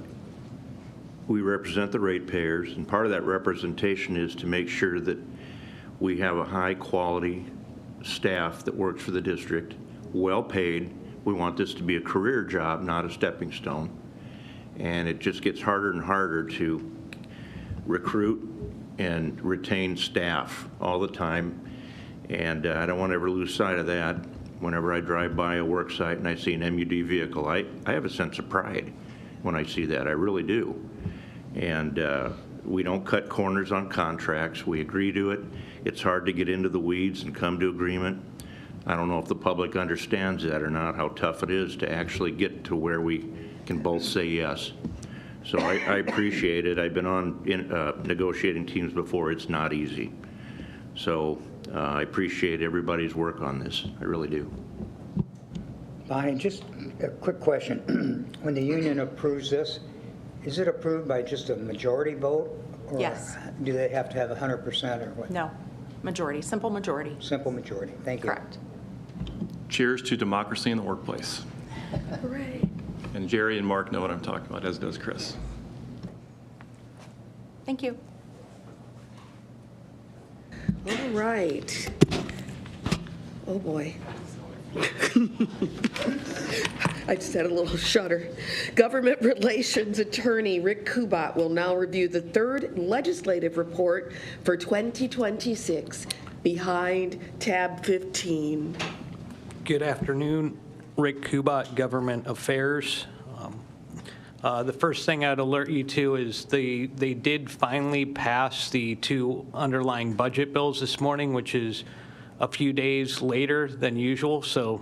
Speaker 15: we represent the ratepayers, and part of that representation is to make sure that we have a high-quality staff that works for the district, well paid. We want this to be a career job, not a stepping stone. And it just gets harder and harder to recruit and retain staff all the time. And I don't want to ever lose sight of that. Whenever I drive by a work site and I see an M.U.D vehicle, I have a sense of pride when I see that. I really do. And we don't cut corners on contracts. We agree to it. It's hard to get into the weeds and come to agreement. I don't know if the public understands that or not, how tough it is to actually get to where we can both say yes. So I appreciate it. I've been on negotiating teams before. It's not easy. So I appreciate everybody's work on this. I really do.
Speaker 8: Bonnie, just a quick question. When the union approves this, is it approved by just a majority vote? Or
Speaker 12: Yes.
Speaker 8: do they have to have 100% or what?
Speaker 12: No, majority, simple majority.
Speaker 8: Simple majority. Thank you.
Speaker 12: Correct.
Speaker 4: Cheers to democracy in the workplace.
Speaker 1: Hooray.
Speaker 4: And Jerry and Mark know what I'm talking about, as does Chris.
Speaker 12: Thank you.
Speaker 1: All right. Oh, boy. I just had a little shudder. Government Relations Attorney Rick Kubat will now review the third legislative report for 2026 behind tab 15.
Speaker 16: Good afternoon. Rick Kubat, Government Affairs. The first thing I'd alert you to is they did finally pass the two underlying budget bills this morning, which is a few days later than usual. So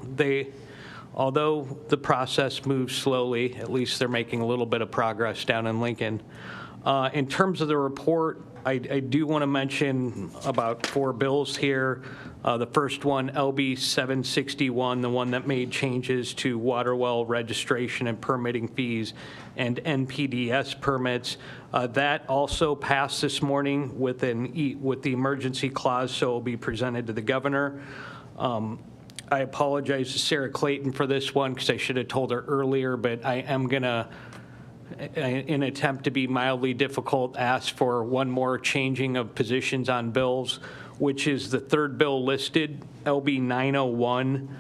Speaker 16: although the process moves slowly, at least they're making a little bit of progress down in Lincoln. In terms of the report, I do want to mention about 4 bills here. The first one, LB 761, the one that made changes to water well registration and permitting fees and NPDS permits. That also passed this morning with the emergency clause, so it will be presented to the governor. I apologize to Sarah Clayton for this one because I should have told her earlier, but I am going to, in an attempt to be mildly difficult, ask for one more changing of positions on bills, which is the third bill listed, LB 901,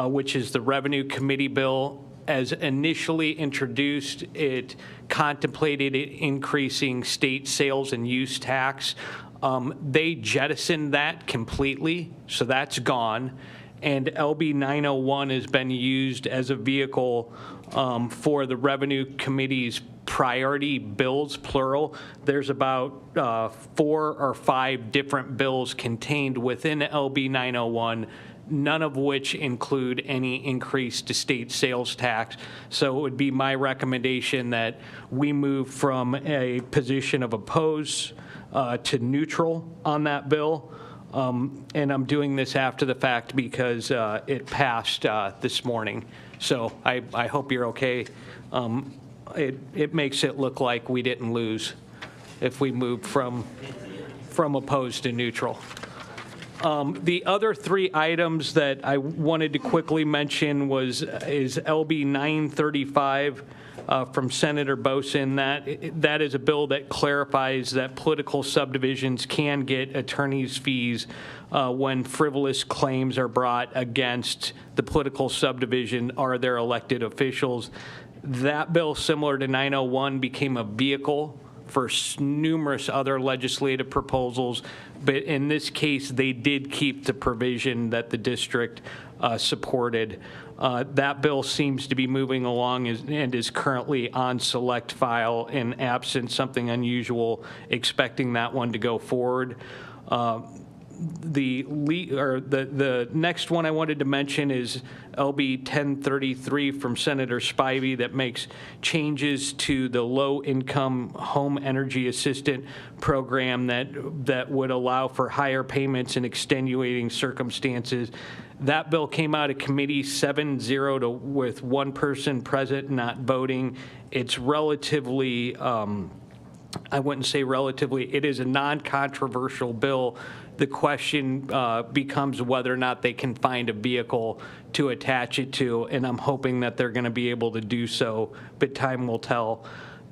Speaker 16: which is the Revenue Committee bill. As initially introduced, it contemplated increasing state sales and use tax. They jettisoned that completely, so that's gone. And LB 901 has been used as a vehicle for the Revenue Committee's priority bills, plural. There's about 4 or 5 different bills contained within LB 901 none of which include any increase to state sales tax. So it would be my recommendation that we move from a position of oppose to neutral on that bill. And I'm doing this after the fact because it passed this morning. So I hope you're okay. It makes it look like we didn't lose if we moved from opposed to neutral. The other three items that I wanted to quickly mention is LB 935 from Senator Bosin. That is a bill that clarifies that political subdivisions can get attorney's fees when frivolous claims are brought against the political subdivision or their elected officials. That bill, similar to 901, became a vehicle for numerous other legislative proposals, but in this case, they did keep the provision that the district supported. That bill seems to be moving along and is currently on select file, and absent something unusual, expecting that one to go forward. The next one I wanted to mention is LB 1033 from Senator Spivey that makes changes to the low-income home energy assistant program that would allow for higher payments in extenuating circumstances. That bill came out of committee 7-0 with one person present not voting. It's relatively, I wouldn't say relatively, it is a non-controversial bill. The question becomes whether or not they can find a vehicle to attach it to, and I'm hoping that they're going to be able to do so, but time will tell.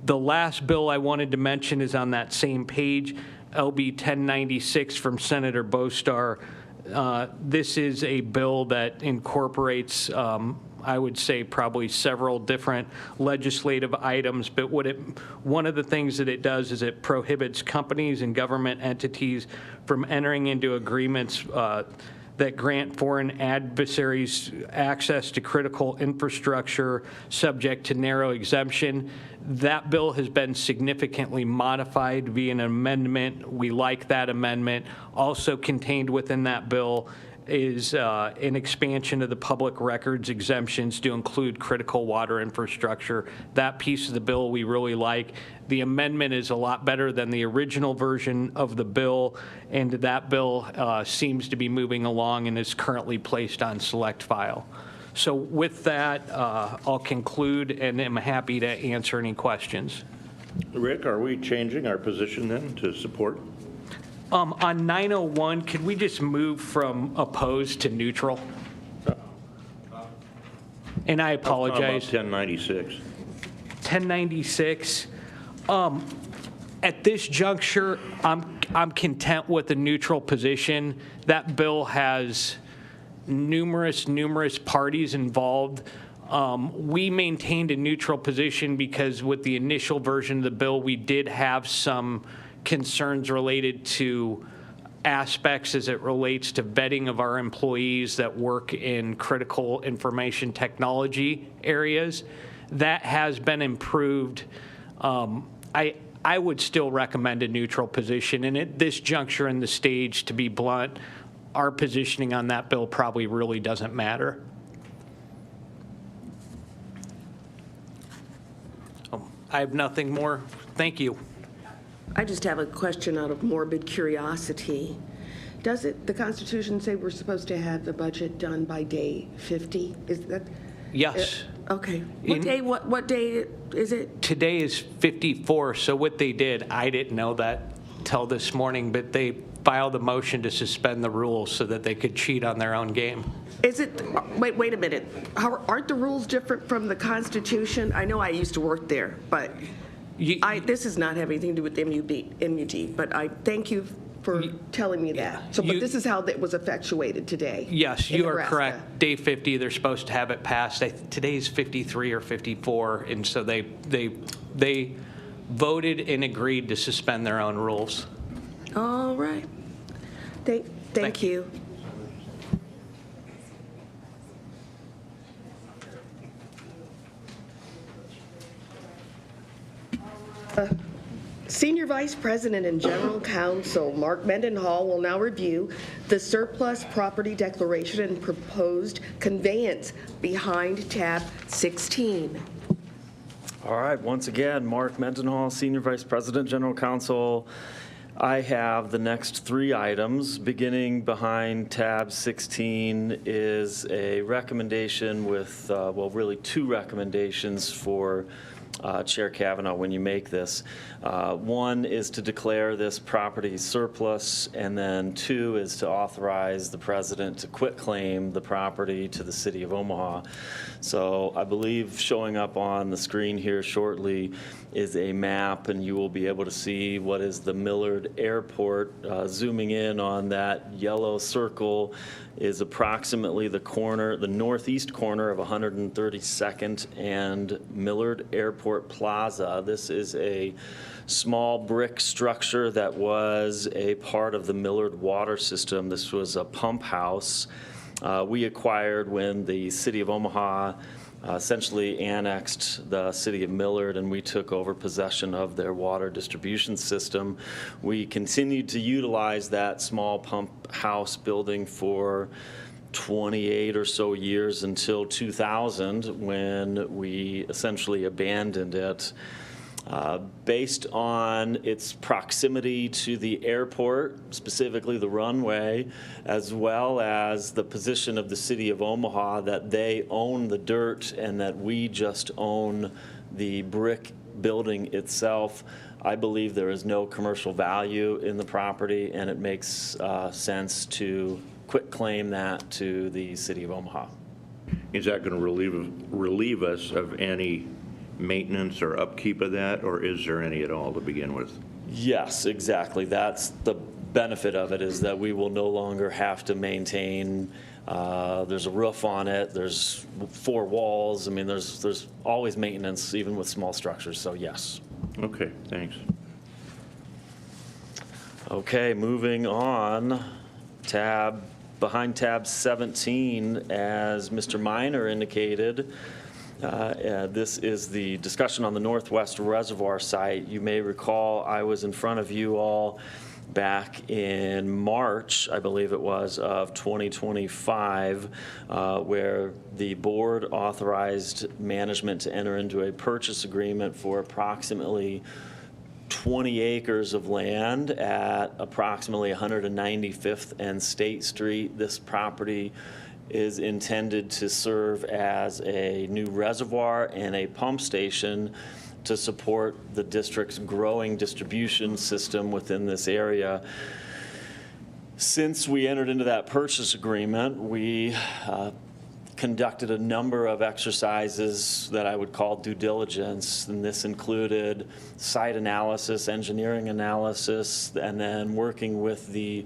Speaker 16: The last bill I wanted to mention is on that same page, LB 1096 from Senator Bostar. This is a bill that incorporates I would say probably several different legislative items, but one of the things that it does is it prohibits companies and government entities from entering into agreements that grant foreign adversaries access to critical infrastructure subject to narrow exemption. That bill has been significantly modified via an amendment. We like that amendment. Also contained within that bill is an expansion of the public records exemptions to include critical water infrastructure. That piece of the bill we really like. The amendment is a lot better than the original version of the bill, and that bill seems to be moving along and is currently placed on select file. So with that, I'll conclude and am happy to answer any questions.
Speaker 15: Rick, are we changing our position then to support?
Speaker 16: On 901, could we just move from opposed to neutral? And I apologize.
Speaker 15: 1096.
Speaker 16: 1096. At this juncture, I'm content with the neutral position. That bill has numerous parties involved. We maintained a neutral position because with the initial version of the bill, we did have some concerns related to aspects as it relates to vetting of our employees that work in critical information technology areas. That has been improved. I would still recommend a neutral position, and at this juncture in the stage, to be blunt, our positioning on that bill probably really doesn't matter. I have nothing more. Thank you.
Speaker 1: I just have a question out of morbid curiosity. Does the Constitution say we're supposed to have the budget done by day 50? Is that?
Speaker 16: Yes.
Speaker 1: Okay. What day is it?
Speaker 16: Today is 54, so what they did, I didn't know that till this morning, but they filed a motion to suspend the rules so that they could cheat on their own game.
Speaker 1: Is it, wait a minute. Aren't the rules different from the Constitution? I know I used to work there, but this does not have anything to do with M.U.D, but I thank you for telling me that. So, but this is how it was effectuated today.
Speaker 16: Yes, you are correct. Day 50, they're supposed to have it passed. Today's 53 or 54, and so they voted and agreed to suspend their own rules.
Speaker 1: All right. Thank you. Senior Vice President and General Counsel Mark Mendenhall will now review the surplus property declaration and proposed conveyance behind tab 16.
Speaker 9: All right, once again, Mark Mendenhall, Senior Vice President, General Counsel. I have the next 3 items. Beginning behind tab 16 is a recommendation with, well, really 2 recommendations for Chair Kavanaugh when you make this. One is to declare this property surplus, and then 2 is to authorize the president to quitclaim the property to the city of Omaha. So I believe showing up on the screen here shortly is a map, and you will be able to see what is the M.U.D Airport. Zooming in on that yellow circle is approximately the corner, the northeast corner of 132nd and M.U.D Airport Plaza. This is a small brick structure that was a part of the M.U.D water system. This was a pump house we acquired when the city of Omaha essentially annexed the city of M.U.D, and we took over possession of their water distribution system. We continued to utilize that small pump house building for 28 or so years until 2000, when we essentially abandoned it. Based on its proximity to the airport, specifically the runway, as well as the position of the city of Omaha, that they own the dirt and that we just own the brick building itself, I believe there is no commercial value in the property, and it makes sense to quitclaim that to the city of Omaha.
Speaker 15: Is that going to relieve us of any maintenance or upkeep of that, or is there any at all to begin with?
Speaker 9: Yes, exactly. That's the benefit of it, is that we will no longer have to maintain. There's a roof on it. There's 4 walls. I mean, there's always maintenance, even with small structures. So yes.
Speaker 15: Okay, thanks.
Speaker 9: Okay, moving on. Behind tab 17, as Mr. Minor indicated. This is the discussion on the Northwest Reservoir site. You may recall I was in front of you all back in March, I believe it was, of 2025, where the board authorized management to enter into a purchase agreement for approximately 20 acres of land at approximately 195th and State Street. This property is intended to serve as a new reservoir and a pump station to support the district's growing distribution system within this area. Since we entered into that purchase agreement, we conducted a number of exercises that I would call due diligence, and this included site analysis, engineering analysis, and then working with the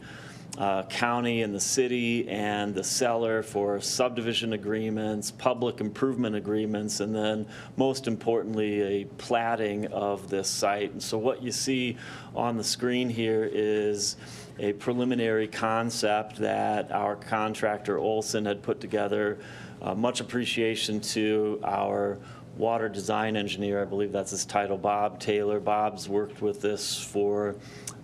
Speaker 9: county and the city and the seller for subdivision agreements, public improvement agreements, and then most importantly, a platting of this site. And so what you see on the screen here is a preliminary concept that our contractor Olson had put together. Much appreciation to our water design engineer, I believe that's his title, Bob Taylor. Bob's worked with this for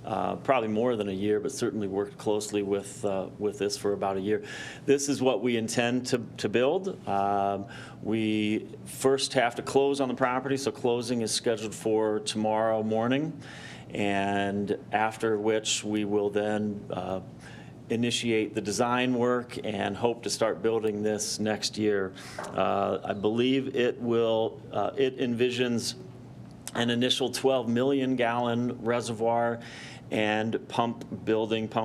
Speaker 9: probably more than a year, but certainly worked closely with this for about a year. This is what we intend to build. We first have to close on the property, so closing is scheduled for tomorrow morning, and after which we will then initiate the design work and hope to start building this next year. I believe it envisions an initial 12 million gallon reservoir and pump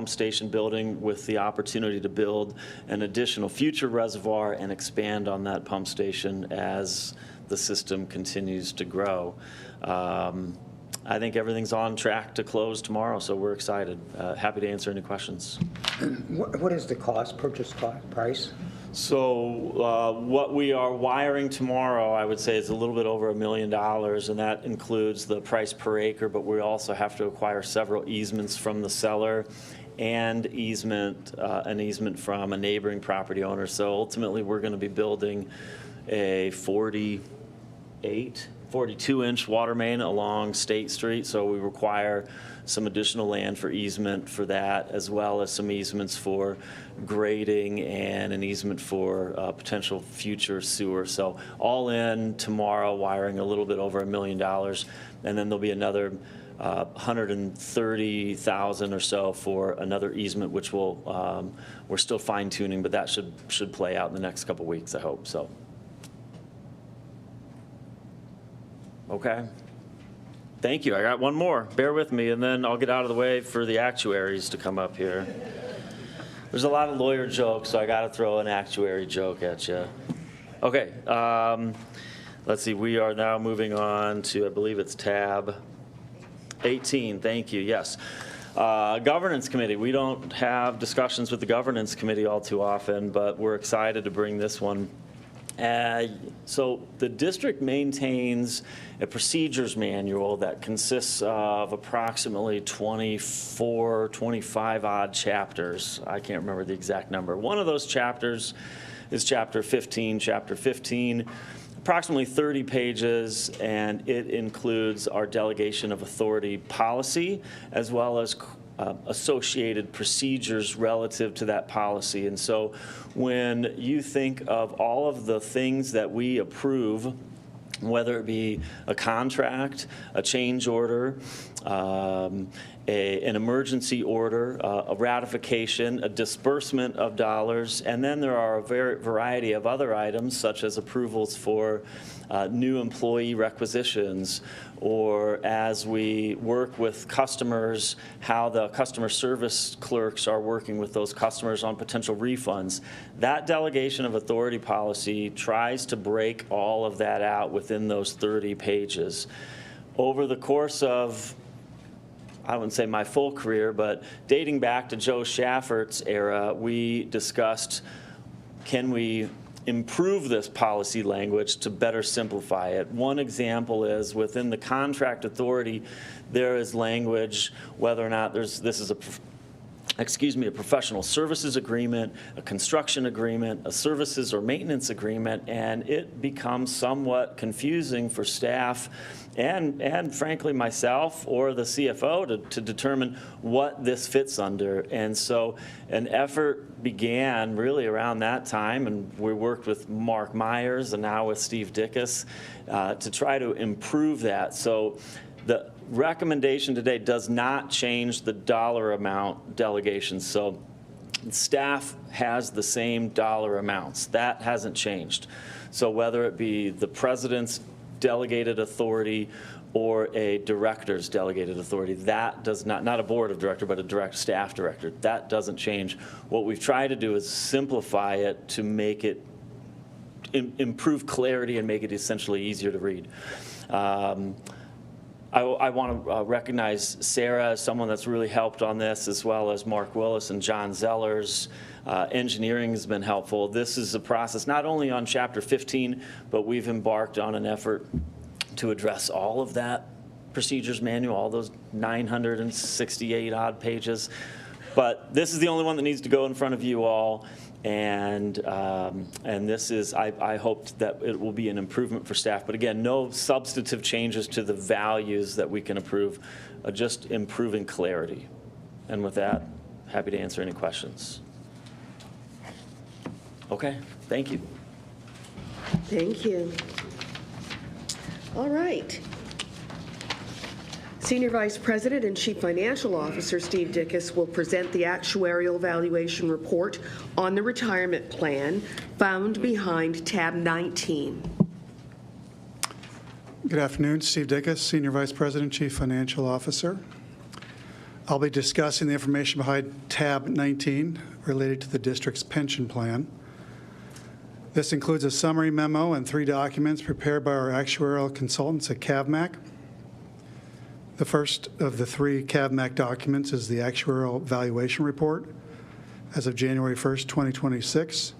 Speaker 9: station building, with the opportunity to build an additional future reservoir and expand on that pump station as the system continues to grow. I think everything's on track to close tomorrow, so we're excited. Happy to answer any questions.
Speaker 8: What is the purchase price?
Speaker 9: So what we are wiring tomorrow, I would say, is a little bit over $1 million, and that includes the price per acre, but we also have to acquire several easements from the seller and an easement from a neighboring property owner. So ultimately, we're going to be building a 48 42-inch water main along State Street, so we require some additional land for easement for that, as well as some easements for grading and an easement for potential future sewer. So all in tomorrow, wiring a little bit over $1 million, and then there'll be another 130,000 or so for another easement, which will we're still fine tuning, but that should play out in the next couple weeks, I hope. So, okay. Thank you. I got one more. Bear with me, and then I'll get out of the way for the actuaries to come up here. There's a lot of lawyer jokes, so I got to throw an actuary joke at you. Okay. Let's see. We are now moving on to, I believe it's tab 18. Thank you. Yes. Governance Committee. We don't have discussions with the Governance Committee all too often, but we're excited to bring this one. So the district maintains a procedures manual that consists of approximately 24, 25 odd chapters. I can't remember the exact number. One of those chapters is Chapter 15. Chapter 15, approximately 30 pages, and it includes our delegation of authority policy as well as associated procedures relative to that policy. And so when you think of all of the things that we approve, whether it be a contract, a change order, an emergency order, a ratification, a disbursement of dollars, and then there are a variety of other items such as approvals for new employee requisitions, or as we work with customers, how the customer service clerks are working with those customers on potential refunds. That delegation of authority policy tries to break all of that out within those 30 pages. Over the course of, I wouldn't say my full career, but dating back to Joe Schaffert's era, we discussed, can we improve this policy language to better simplify it? One example is within the contract authority, there is language whether or not this is a professional services agreement, a construction agreement, a services or maintenance agreement, and it becomes somewhat confusing for staff and frankly myself or the CFO to determine what this fits under. And so an effort began really around that time, and we worked with Mark Myers and now with Steve Dickus to try to improve that. So the recommendation today does not change the dollar amount delegation. So staff has the same dollar amounts. That hasn't changed. So whether it be the president's delegated authority or a director's delegated authority, that does not a board of director, but a direct staff director, that doesn't change. What we've tried to do is simplify it to make it improve clarity and make it essentially easier to read. I want to recognize Sarah as someone that's really helped on this, as well as Mark Willis and John Zellers. Engineering has been helpful. This is a process not only on Chapter 15, but we've embarked on an effort to address all of that procedures manual, all those 968 odd pages. But this is the only one that needs to go in front of you all. And this is, I hope that it will be an improvement for staff. But again, no substantive changes to the values that we can approve, just improving clarity. And with that, happy to answer any questions. Okay, thank you.
Speaker 1: Thank you. All right. Senior Vice President and Chief Financial Officer Steve Dickus will present the actuarial valuation report on the retirement plan found behind tab 19.
Speaker 17: Good afternoon, Steve Dickus, Senior Vice President, Chief Financial Officer. I'll be discussing the information behind tab 19 related to the district's pension plan. This includes a summary memo and 3 documents prepared by our actuarial consultants at CAVMAC. The first of the 3 CAVMAC documents is the actuarial valuation report as of January 1st, 2026.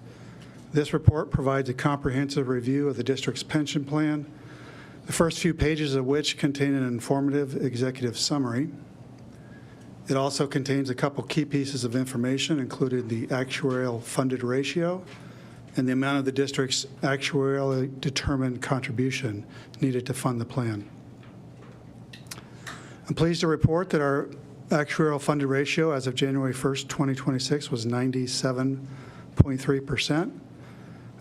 Speaker 17: This report provides a comprehensive review of the district's pension plan, the first few pages of which contain an informative executive summary. It also contains a couple key pieces of information, including the actuarial funded ratio and the amount of the district's actuarially determined contribution needed to fund the plan. I'm pleased to report that our actuarial funded ratio as of January 1st, 2026 was 97.3%.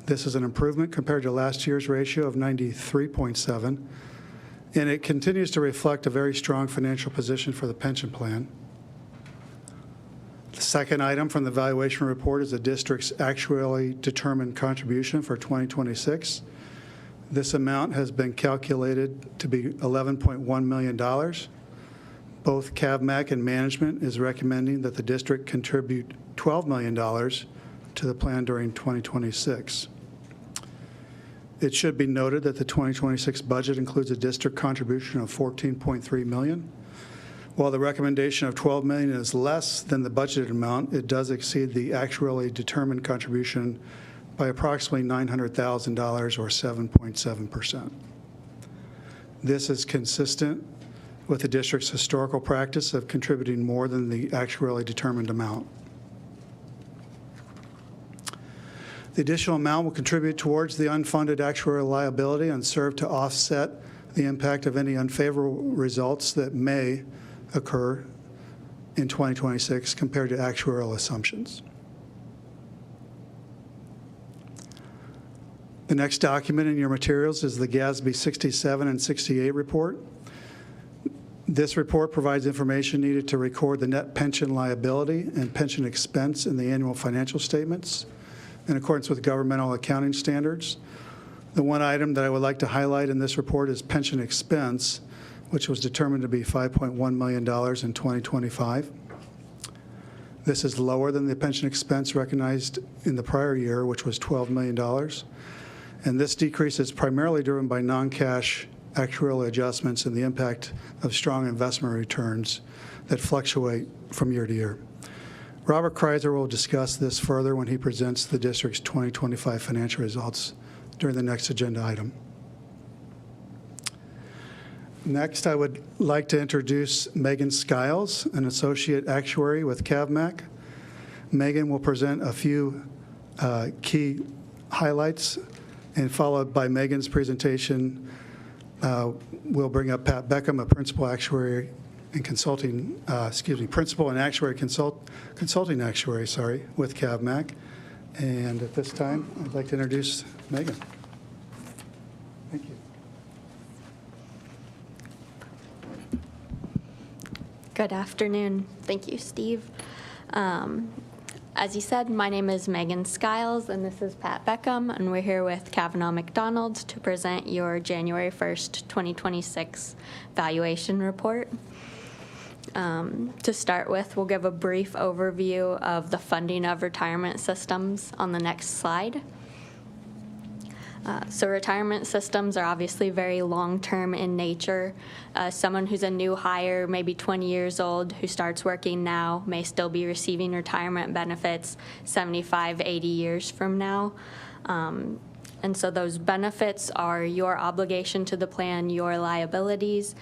Speaker 17: This is an improvement compared to last year's ratio of 93.7%, and it continues to reflect a very strong financial position for the pension plan. The second item from the valuation report is the district's actuarially determined contribution for 2026. This amount has been calculated to be $11.1 million. Both CAVMAC and management is recommending that the district contribute $12 million to the plan during 2026. It should be noted that the 2026 budget includes a district contribution of $14.3 million. While the recommendation of $12 million is less than the budgeted amount, it does exceed the actually determined contribution by approximately $900,000 or 7.7%. This is consistent with the district's historical practice of contributing more than the actually determined amount. The additional amount will contribute towards the unfunded actuarial liability and serve to offset the impact of any unfavorable results that may occur in 2026 compared to actuarial assumptions. The next document in your materials is the GASB 67 and 68 report. This report provides information needed to record the net pension liability and pension expense in the annual financial statements in accordance with governmental accounting standards. The one item that I would like to highlight in this report is pension expense, which was determined to be $5.1 million in 2025. This is lower than the pension expense recognized in the prior year, which was $12 million. And this decrease is primarily driven by non-cash actuarial adjustments and the impact of strong investment returns that fluctuate from year to year. Robert Kreiser will discuss this further when he presents the district's 2025 financial results during the next agenda item. Next, I would like to introduce Megan Skiles, an associate actuary with CAVMAC. Megan will present a few key highlights, and followed by Megan's presentation, we'll bring up Pat Beckham, a principal actuary and consulting, principal and actuary consulting actuary, with CAVMAC. And at this time, I'd like to introduce Megan. Thank you.
Speaker 18: Good afternoon. Thank you, Steve. As you said, my name is Megan Skiles, and this is Pat Beckham, and we're here with Kavanaugh McDonald to present your January 1st, 2026 valuation report. To start with, we'll give a brief overview of the funding of retirement systems on the next slide. So retirement systems are obviously very long-term in nature. Someone who's a new hire, maybe 20 years old, who starts working now may still be receiving retirement benefits 75, 80 years from now. And so those benefits are your obligation to the plan, your liabilities.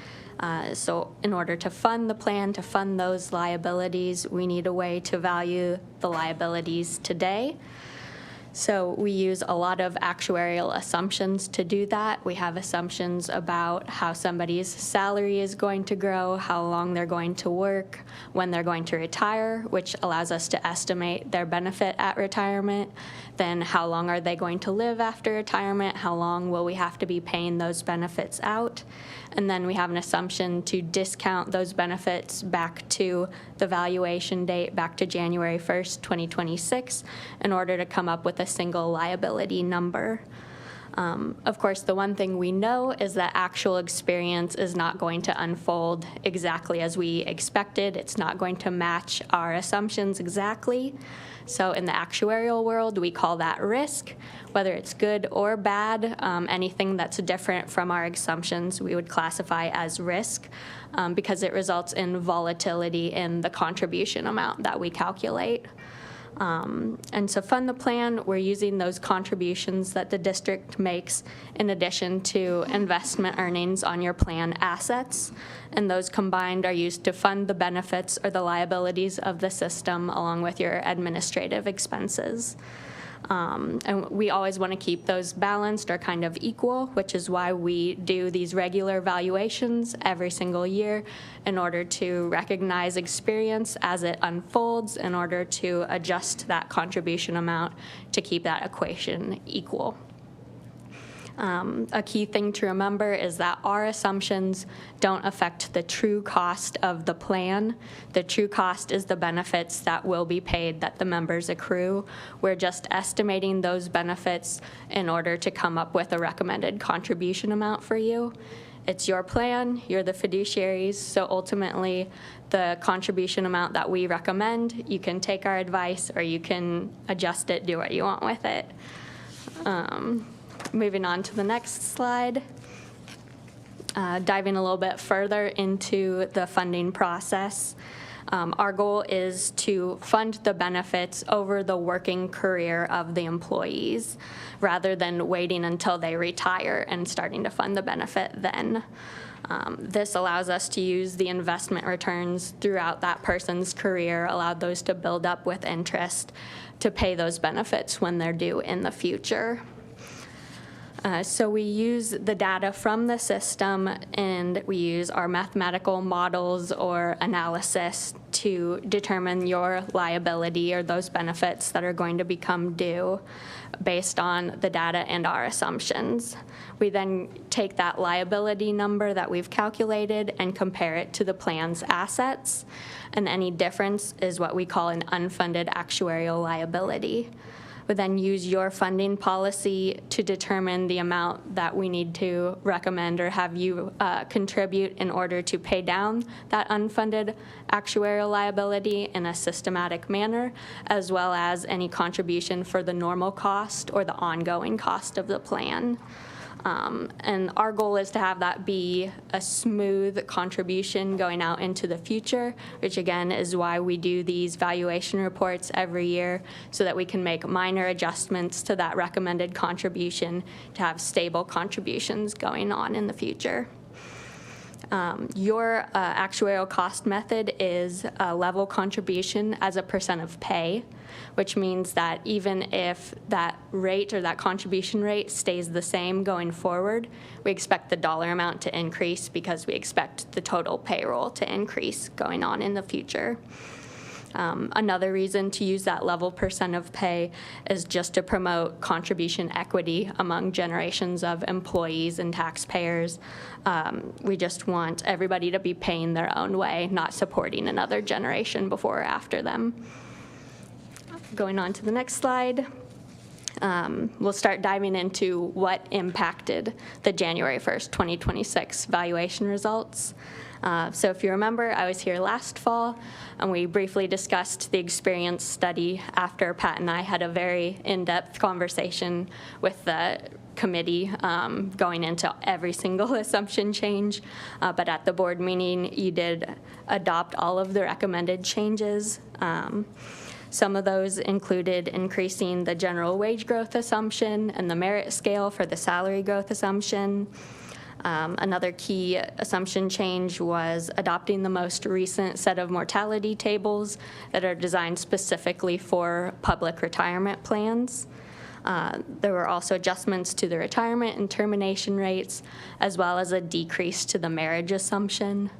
Speaker 18: So in order to fund the plan, to fund those liabilities, we need a way to value the liabilities today. So we use a lot of actuarial assumptions to do that. We have assumptions about how somebody's salary is going to grow, how long they're going to work, when they're going to retire, which allows us to estimate their benefit at retirement. Then how long are they going to live after retirement? How long will we have to be paying those benefits out? And then we have an assumption to discount those benefits back to the valuation date, back to January 1st, 2026, in order to come up with a single liability number. Of course, the one thing we know is that actual experience is not going to unfold exactly as we expected. It's not going to match our assumptions exactly. So in the actuarial world, we call that risk. Whether it's good or bad, anything that's different from our assumptions, we would classify as risk because it results in volatility in the contribution amount that we calculate. And to fund the plan, we're using those contributions that the district makes in addition to investment earnings on your plan assets. And those combined are used to fund the benefits or the liabilities of the system along with your administrative expenses. And we always want to keep those balanced or kind of equal, which is why we do these regular evaluations every single year in order to recognize experience as it unfolds, in order to adjust that contribution amount to keep that equation equal. A key thing to remember is that our assumptions don't affect the true cost of the plan. The true cost is the benefits that will be paid that the members accrue. We're just estimating those benefits in order to come up with a recommended contribution amount for you. It's your plan, you're the fiduciaries, so ultimately the contribution amount that we recommend, you can take our advice or you can adjust it, do what you want with it. Moving on to the next slide. Diving a little bit further into the funding process. Our goal is to fund the benefits over the working career of the employees, rather than waiting until they retire and starting to fund the benefit then. This allows us to use the investment returns throughout that person's career, allow those to build up with interest to pay those benefits when they're due in the future. So we use the data from the system, and we use our mathematical models or analysis to determine your liability or those benefits that are going to become due based on the data and our assumptions. We then take that liability number that we've calculated and compare it to the plan's assets, and any difference is what we call an unfunded actuarial liability. We then use your funding policy to determine the amount that we need to recommend or have you contribute in order to pay down that unfunded actuarial liability in a systematic manner, as well as any contribution for the normal cost or the ongoing cost of the plan. And our goal is to have that be a smooth contribution going out into the future, which again is why we do these valuation reports every year, so that we can make minor adjustments to that recommended contribution to have stable contributions going on in the future. Your actuarial cost method is a level contribution as a % of pay, which means that even if that rate or that contribution rate stays the same going forward, we expect the dollar amount to increase because we expect the total payroll to increase going on in the future. Another reason to use that level % of pay is just to promote contribution equity among generations of employees and taxpayers. We just want everybody to be paying their own way, not supporting another generation before or after them. Going on to the next slide. We'll start diving into what impacted the January 1st, 2026 valuation results. So if you remember, I was here last fall, and we briefly discussed the experience study after Pat and I had a very in-depth conversation with the committee going into every single assumption change. But at the board meeting, you did adopt all of the recommended changes. Some of those included increasing the general wage growth assumption and the merit scale for the salary growth assumption. Another key assumption change was adopting the most recent set of mortality tables that are designed specifically for public retirement plans. There were also adjustments to the retirement and termination rates, as well as a decrease to the marriage assumption.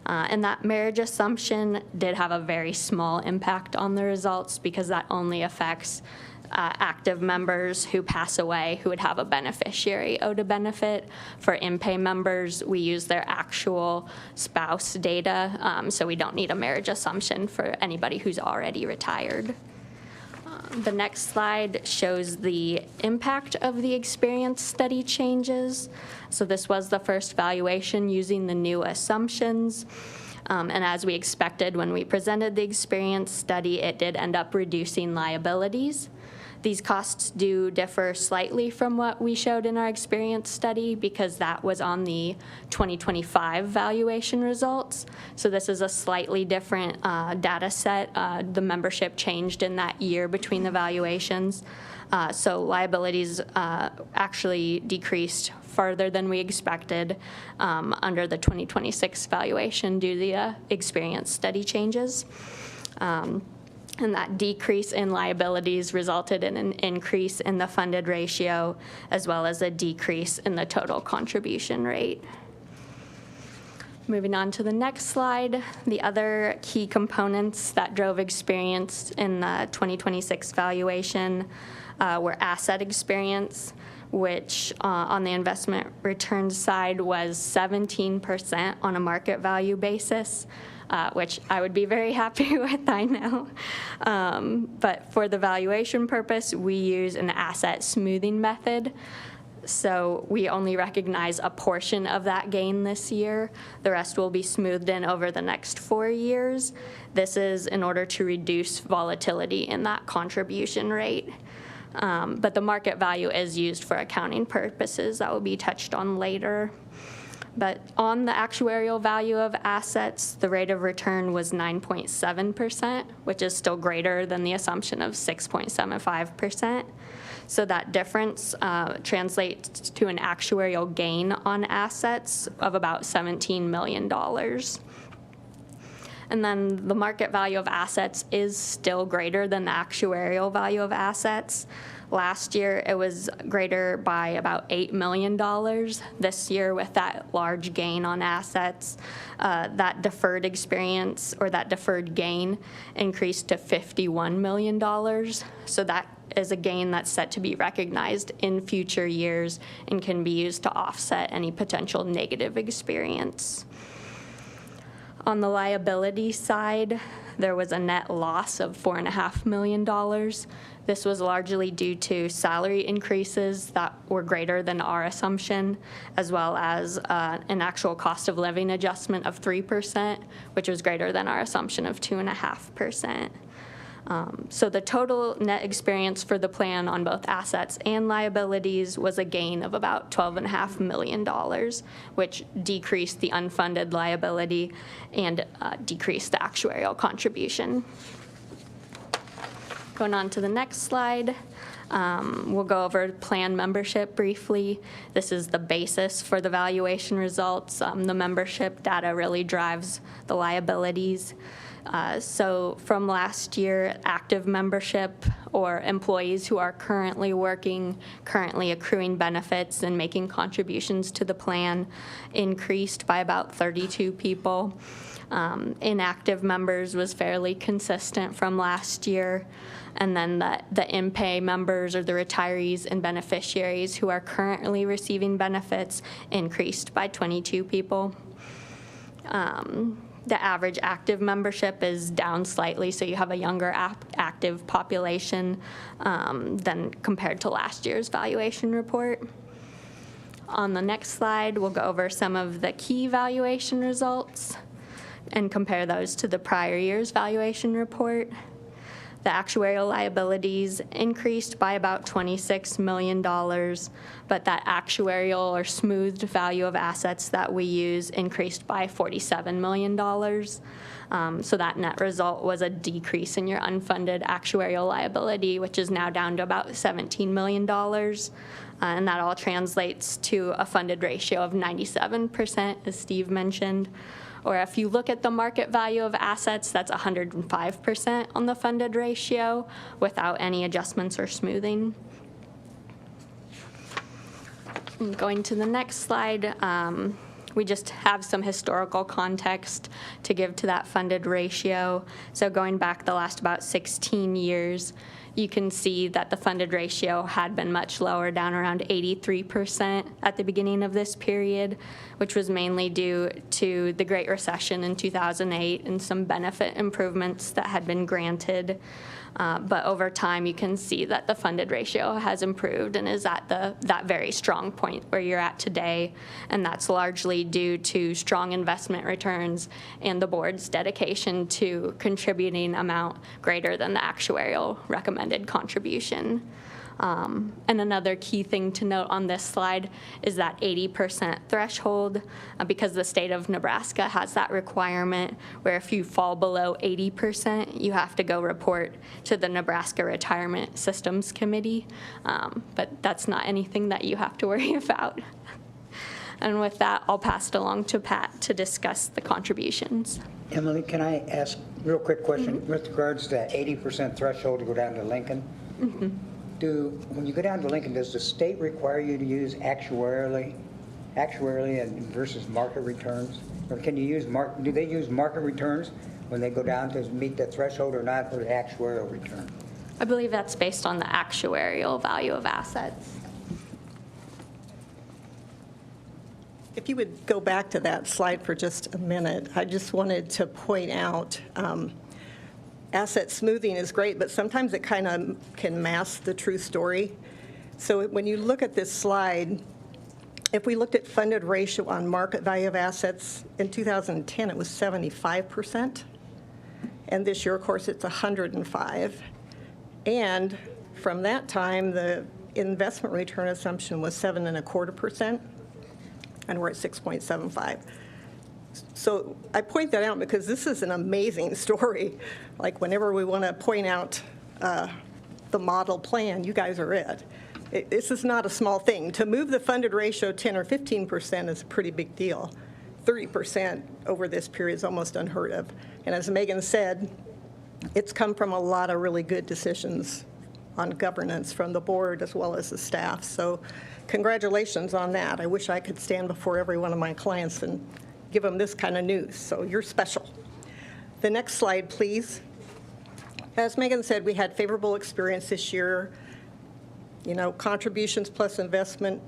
Speaker 18: And that marriage assumption did have a very small impact on the results because that only affects active members who pass away who would have a beneficiary OTA benefit. For in-pay members, we use their actual spouse data, so we don't need a marriage assumption for anybody who's already retired. The next slide shows the impact of the experience study changes. So this was the first valuation using the new assumptions. And as we expected when we presented the experience study, it did end up reducing liabilities. These costs do differ slightly from what we showed in our experience study because that was on the 2025 valuation results. So this is a slightly different data set. The membership changed in that year between the valuations. So liabilities actually decreased further than we expected under the 2026 valuation due to the experience study changes. And that decrease in liabilities resulted in an increase in the funded ratio, as well as a decrease in the total contribution rate. Moving on to the next slide, the other key components that drove experience in the 2026 valuation were asset experience, which on the investment return side was 17% on a market value basis, which I would be very happy with, I know. But for the valuation purpose, we use an asset smoothing method. So we only recognize a portion of that gain this year. The rest will be smoothed in over the next 4 years. This is in order to reduce volatility in that contribution rate. But the market value is used for accounting purposes. That will be touched on later. But on the actuarial value of assets, the rate of return was 9.7%, which is still greater than the assumption of 6.75%. So that difference translates to an actuarial gain on assets of about $17 million. And then the market value of assets is still greater than the actuarial value of assets. Last year, it was greater by about $8 million. This year, with that large gain on assets, that deferred experience or that deferred gain increased to $51 million. So that is a gain that's set to be recognized in future years and can be used to offset any potential negative experience. On the liability side, there was a net loss of $4.5 million. This was largely due to salary increases that were greater than our assumption, as well as an actual cost of living adjustment of 3%, which was greater than our assumption of 2.5%. So the total net experience for the plan on both assets and liabilities was a gain of about $12.5 million, which decreased the unfunded liability and decreased the actuarial contribution. Going on to the next slide, we'll go over plan membership briefly. This is the basis for the valuation results. The membership data really drives the liabilities. So from last year, active membership or employees who are currently working, currently accruing benefits and making contributions to the plan increased by about 32 people. Inactive members was fairly consistent from last year. And then the in-pay members or the retirees and beneficiaries who are currently receiving benefits increased by 22 people. The average active membership is down slightly, so you have a younger active population than compared to last year's valuation report. On the next slide, we'll go over some of the key valuation results and compare those to the prior year's valuation report. The actuarial liabilities increased by about $26 million, but that actuarial or smoothed value of assets that we use increased by $47 million. So that net result was a decrease in your unfunded actuarial liability, which is now down to about $17 million. And that all translates to a funded ratio of 97%, as Steve mentioned. Or if you look at the market value of assets, that's 105% on the funded ratio without any adjustments or smoothing. Going to the next slide, we just have some historical context to give to that funded ratio. So going back the last about 16 years, you can see that the funded ratio had been much lower, down around 83% at the beginning of this period, which was mainly due to the Great Recession in 2008 and some benefit improvements that had been granted. But over time, you can see that the funded ratio has improved and is at that very strong point where you're at today. And that's largely due to strong investment returns and the board's dedication to contributing amount greater than the actuarial recommended contribution. And another key thing to note on this slide is that 80% threshold, because the state of Nebraska has that requirement where if you fall below 80%, you have to go report to the Nebraska Retirement Systems Committee. But that's not anything that you have to worry about. And with that, I'll pass it along to Pat to discuss the contributions.
Speaker 8: Emily, can I ask Real quick question, with regards to that 80% threshold to go down to Lincoln, when you go down to Lincoln, does the state require you to use actuarially and versus market returns? Or can you use do they use market returns when they go down to meet the threshold or not, or the actuarial return?
Speaker 18: I believe that's based on the actuarial value of assets.
Speaker 19: If you would go back to that slide for just a minute, I just wanted to point out asset smoothing is great, but sometimes it kind of can mask the true story. So when you look at this slide, if we looked at funded ratio on market value of assets, in 2010 it was 75%, and this year, of course, it's 105. And from that time, the investment return assumption was 7.25%, and we're at 6.75. So I point that out because this is an amazing story. Like whenever we want to point out the model plan, you guys are it. This is not a small thing. To move the funded ratio 10 or 15% is a pretty big deal. 30% over this period is almost unheard of. And as Megan said, it's come from a lot of really good decisions on governance from the board as well as the staff. So congratulations on that. I wish I could stand before every one of my clients and give them this kind of news. So you're special. The next slide, please. As Megan said, we had favorable experience this year. You know, contributions plus investment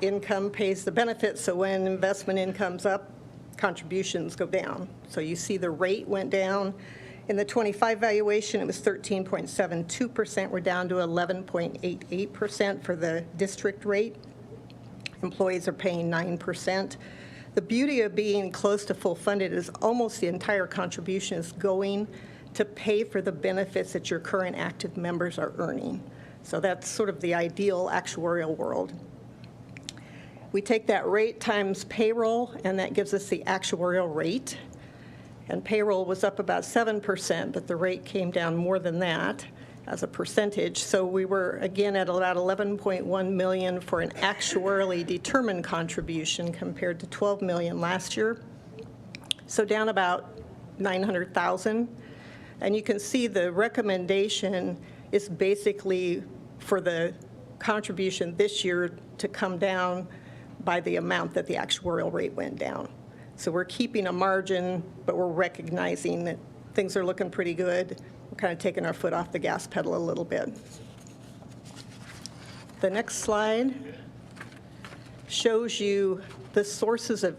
Speaker 19: income pays the benefits. So when investment income's up, contributions go down. So you see the rate went down. In the 25 valuation, it was 13.72%. We're down to 11.88% for the district rate. Employees are paying 9%. The beauty of being close to full funded is almost the entire contribution is going to pay for the benefits that your current active members are earning. So that's sort of the ideal actuarial world. We take that rate times payroll, and that gives us the actuarial rate. And payroll was up about 7%, but the rate came down more than that as a percentage. So we were, again, at about $11.1 million for an actuarially determined contribution compared to $12 million last year. So down about $900,000. And you can see the recommendation is basically for the contribution this year to come down by the amount that the actuarial rate went down. So we're keeping a margin, but we're recognizing that things are looking pretty good. We're kind of taking our foot off the gas pedal a little bit. The next slide shows you the sources of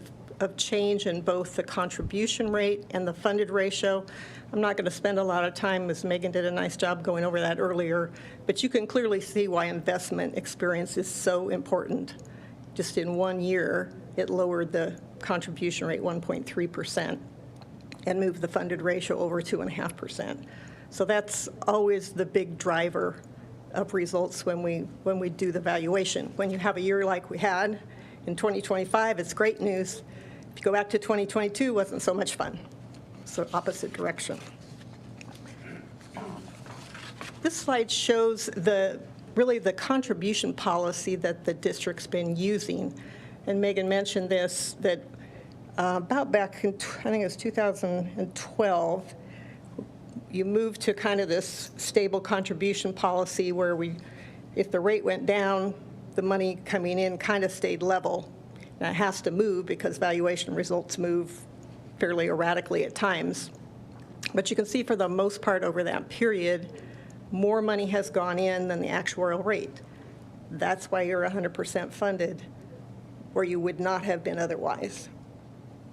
Speaker 19: change in both the contribution rate and the funded ratio. I'm not going to spend a lot of time, as Megan did a nice job going over that earlier, but you can clearly see why investment experience is so important. Just in 1 year, it lowered the contribution rate 1.3% and moved the funded ratio over 2.5%. So that's always the big driver of results when we do the valuation. When you have a year like we had in 2025, it's great news. If you go back to 2022, it wasn't so much fun. So opposite direction. This slide shows really the contribution policy that the district's been using. And Megan mentioned this, that about back in, I think it was 2012, you moved to kind of this stable contribution policy where if the rate went down, the money coming in kind of stayed level. Now it has to move because valuation results move fairly erratically at times. But you can see for the most part over that period, more money has gone in than the actuarial rate. That's why you're 100% funded, where you would not have been otherwise.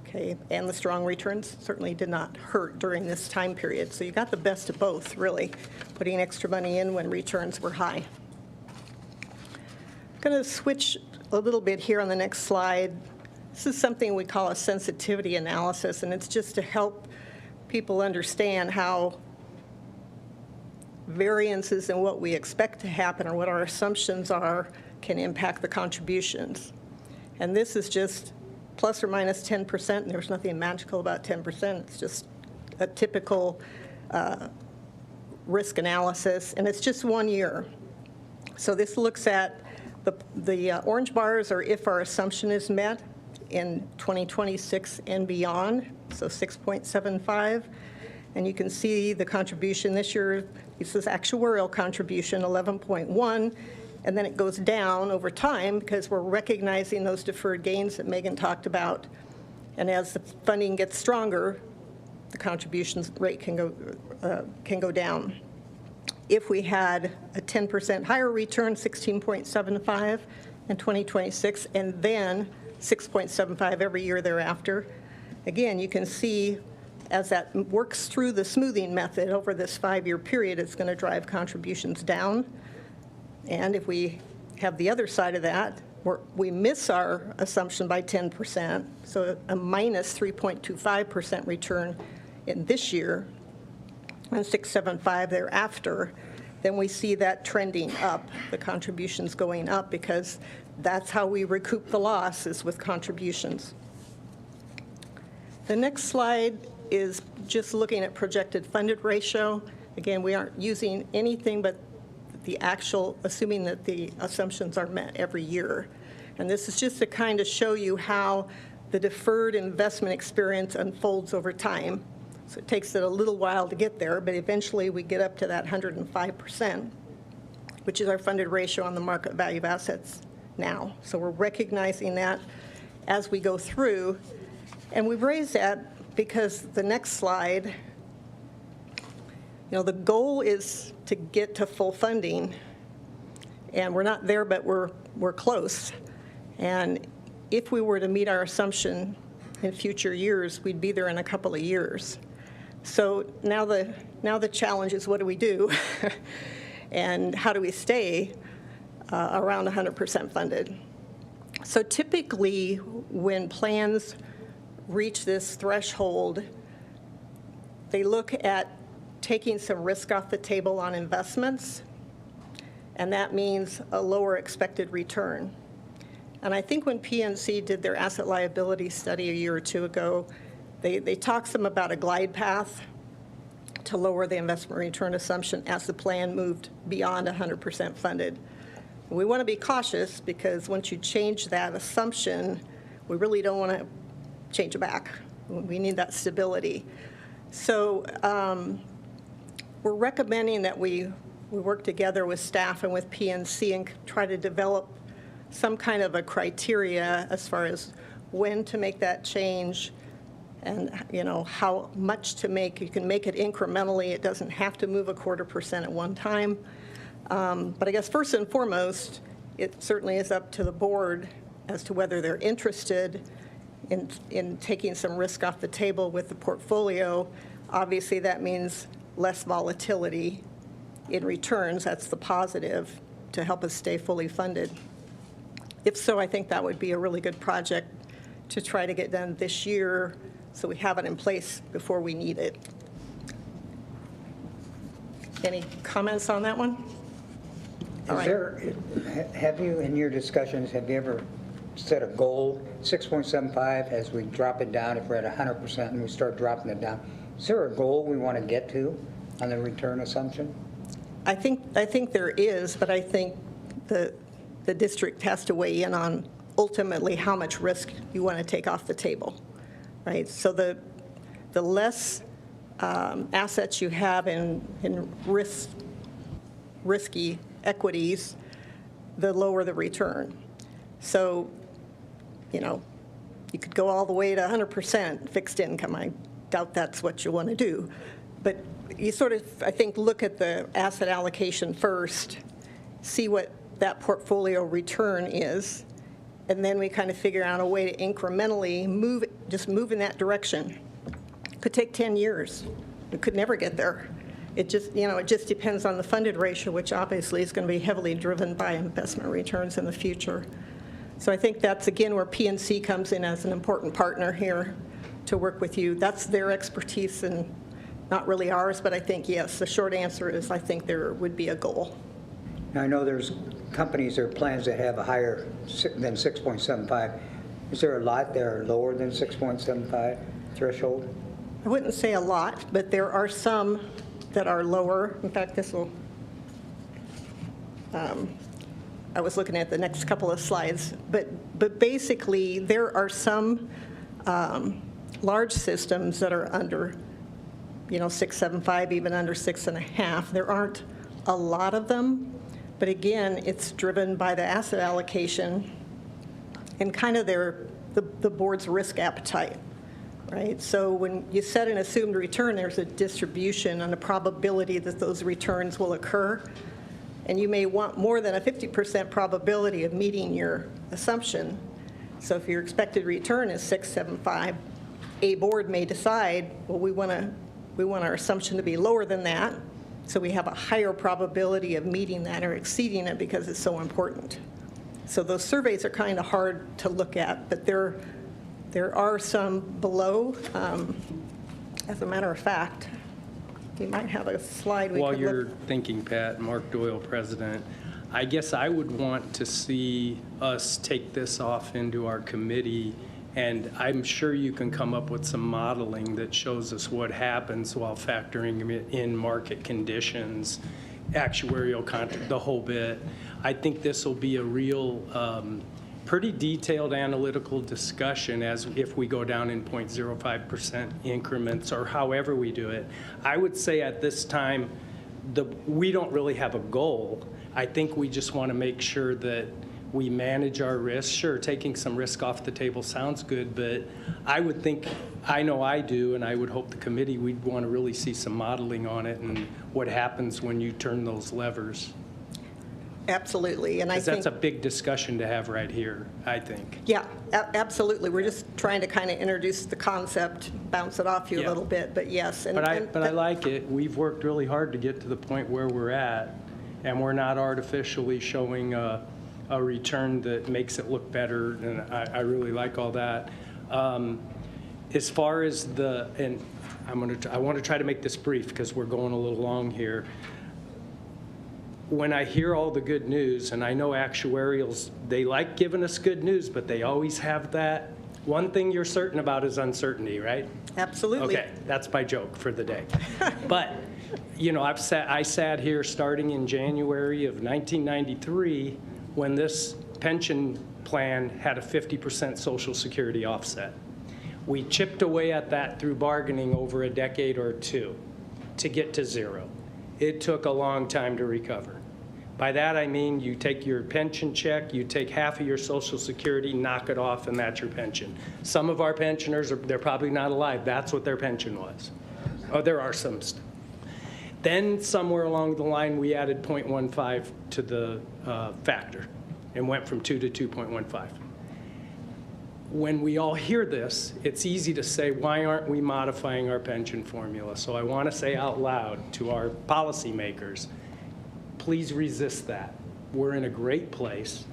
Speaker 19: Okay, and the strong returns certainly did not hurt during this time period. So you got the best of both, really, putting extra money in when returns were high. I'm going to switch a little bit here on the next slide. This is something we call a sensitivity analysis, and it's just to help people understand how variances in what we expect to happen or what our assumptions are can impact the contributions. And this is just plus or minus 10%, and there's nothing magical about 10%. It's just a typical risk analysis, and it's just 1 year. So this looks at the orange bars are if our assumption is met in 2026 and beyond, so 6.75. And you can see the contribution this year, this is actuarial contribution, 11.1, and then it goes down over time because we're recognizing those deferred gains that Megan talked about. And as the funding gets stronger, the contributions rate can go down. If we had a 10% higher return, 16.75 in 2026, and then 6.75 every year thereafter, again, you can see as that works through the smoothing method over this 5-year period, it's going to drive contributions down. And if we have the other side of that, we miss our assumption by 10%, so a minus 3.25% return in this year, and 6.75 thereafter, then we see that trending up, the contributions going up, because that's how we recoup the loss, is with contributions. The next slide is just looking at projected funded ratio. Again, we aren't using anything but the actual, assuming that the assumptions are met every year. And this is just to kind of show you how the deferred investment experience unfolds over time. So it takes it a little while to get there, but eventually we get up to that 105%, which is our funded ratio on the market value of assets now. So we're recognizing that as we go through. And we've raised that because the next slide, the goal is to get to full funding. And we're not there, but we're close. And if we were to meet our assumption in future years, we'd be there in a couple of years. So now the challenge is, what do we do? And how do we stay around 100% funded? So typically, when plans reach this threshold, they look at taking some risk off the table on investments, and that means a lower expected return. And I think when PNC did their asset liability study a year or two ago, they talked some about a glide path to lower the investment return assumption as the plan moved beyond 100% funded. We want to be cautious because once you change that assumption, we really don't want to change it back. We need that stability. So we're recommending that we work together with staff and with PNC and try to develop some kind of a criteria as far as when to make that change and how much to make. You can make it incrementally. It doesn't have to move 0.25% at one time. But I guess first and foremost, it certainly is up to the board as to whether they're interested in taking some risk off the table with the portfolio. Obviously, that means less volatility in returns. That's the positive to help us stay fully funded. If so, I think that would be a really good project to try to get done this year so we have it in place before we need it. Any comments on that one?
Speaker 8: Have you, in your discussions, have you ever set a goal, 6.75, as we drop it down, if we're at 100% and we start dropping it down? Is there a goal we want to get to on the return assumption?
Speaker 19: I think there is, but I think the district has to weigh in on ultimately how much risk you want to take off the table, right? So the less assets you have in risky equities, the lower the return. So, you could go all the way to 100% fixed income. I doubt that's what you want to do. But you sort of, I think, look at the asset allocation first, see what that portfolio return is, and then we kind of figure out a way to incrementally move in that direction. It could take 10 years. We could never get there. It just depends on the funded ratio, which obviously is going to be heavily driven by investment returns in the future. So I think that's, again, where PNC comes in as an important partner here to work with you. That's their expertise and not really ours, but I think, yes, the short answer is I think there would be a goal.
Speaker 8: Now, I know there's companies or plans that have a higher than 6.75. Is there a lot that are lower than 6.75 threshold?
Speaker 19: I wouldn't say a lot, but there are some that are lower. In fact, this will, I was looking at the next couple of slides, but basically there are some large systems that are under 6.75, even under 6.5. There aren't a lot of them, but again, it's driven by the asset allocation and kind of the board's risk appetite, right? So when you set an assumed return, there's a distribution and a probability that those returns will occur, and you may want more than a 50% probability of meeting your assumption. So if your expected return is 6.75, a board may decide, well, we want our assumption to be lower than that, so we have a higher probability of meeting that or exceeding it because it's so important. So those surveys are kind of hard to look at, but there are some below. As a matter of fact, we might have a slide we
Speaker 13: While
Speaker 19: could
Speaker 13: you're
Speaker 19: look.
Speaker 13: thinking, Pat, Mark Doyle, President, I guess I would want to see us take this off into our committee, and I'm sure you can come up with some modeling that shows us what happens while factoring in market conditions, actuarial contract, the whole bit. I think this will be a real pretty detailed analytical discussion as if we go down in 0.05% increments or however we do it. I would say at this time, we don't really have a goal. I think we just want to make sure that we manage our risk. Sure, taking some risk off the table sounds good, but I would think, I know I do, and I would hope the committee, we'd want to really see some modeling on it and what happens when you turn those levers.
Speaker 19: Absolutely, and I
Speaker 13: Because
Speaker 19: think
Speaker 13: that's a big discussion to have right here, I think.
Speaker 19: Yeah, absolutely. We're just trying to kind of introduce the concept, bounce it off you a
Speaker 13: Yeah.
Speaker 19: little bit, but yes.
Speaker 13: But I like it. We've worked really hard to get to the point where we're at, and we're not artificially showing a return that makes it look better, and I really like all that. As far as and I want to try to make this brief because we're going a little long here. When I hear all the good news, and I know actuarials, they like giving us good news, but they always have that. One thing you're certain about is uncertainty, right?
Speaker 19: Absolutely.
Speaker 13: Okay, that's my joke for the day. But, I sat here starting in January of 1993 when this pension plan had a 50% Social Security offset. We chipped away at that through bargaining over a decade or two to get to zero. It took a long time to recover. By that I mean you take your pension check, you take half of your Social Security, knock it off, and that's your pension. Some of our pensioners, they're probably not alive. That's what their pension was. Oh, there are some. Then somewhere along the line, we added 0.15 to the factor and went from 2 to 2.15. When we all hear this, it's easy to say, why aren't we modifying our pension formula? So I want to say out loud to our policymakers, please resist that. We're in a great place,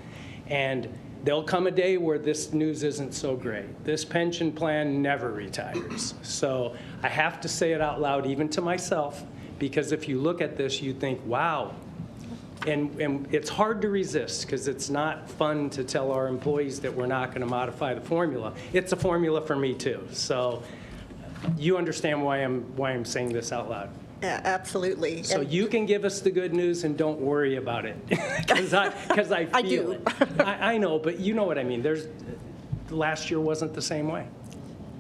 Speaker 13: and there'll come a day where this news isn't so great. This pension plan never retires. So I have to say it out loud, even to myself, because if you look at this, you think, wow. And it's hard to resist because it's not fun to tell our employees that we're not going to modify the formula. It's a formula for me too. So you understand why I'm saying this out loud.
Speaker 19: Yeah, absolutely.
Speaker 13: So you can give us the good news and don't worry about it because I feel it. I know, but you know what I mean. Last year wasn't the same way.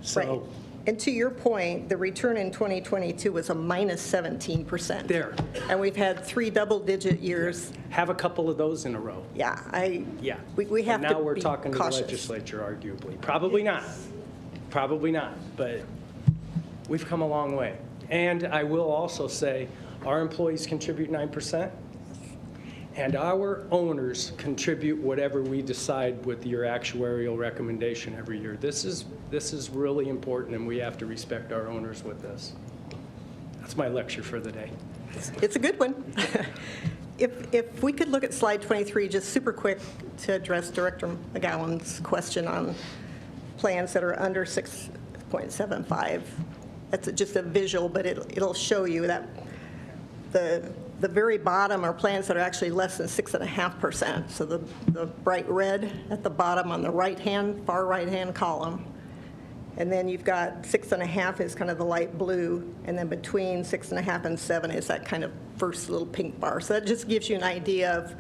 Speaker 13: So.
Speaker 19: Right. And to your point, the return in 2022 was a minus 17%.
Speaker 13: There.
Speaker 19: And we've had 3 double-digit years.
Speaker 13: Have a couple of those in a row.
Speaker 19: Yeah,
Speaker 13: Yeah.
Speaker 19: We have
Speaker 13: and
Speaker 19: to
Speaker 13: now we're
Speaker 19: be
Speaker 13: talking
Speaker 19: cautious.
Speaker 13: to the legislature, arguably. Probably not. Probably not. But we've come a long way. And I will also say, our employees contribute 9%. And our owners contribute whatever we decide with your actuarial recommendation every year. This is really important, and we have to respect our owners with this. That's my lecture for the day.
Speaker 19: It's a good one. If we could look at slide 23, just super quick to address Director McGowan's question on plans that are under 6.75. That's just a visual, but it'll show you that the very bottom are plans that are actually less than 6.5%. So the bright red at the bottom on the far right-hand column. And then you've got 6.5 is kind of the light blue, and then between 6.5 and 7 is that kind of first little pink bar. So that just gives you an idea of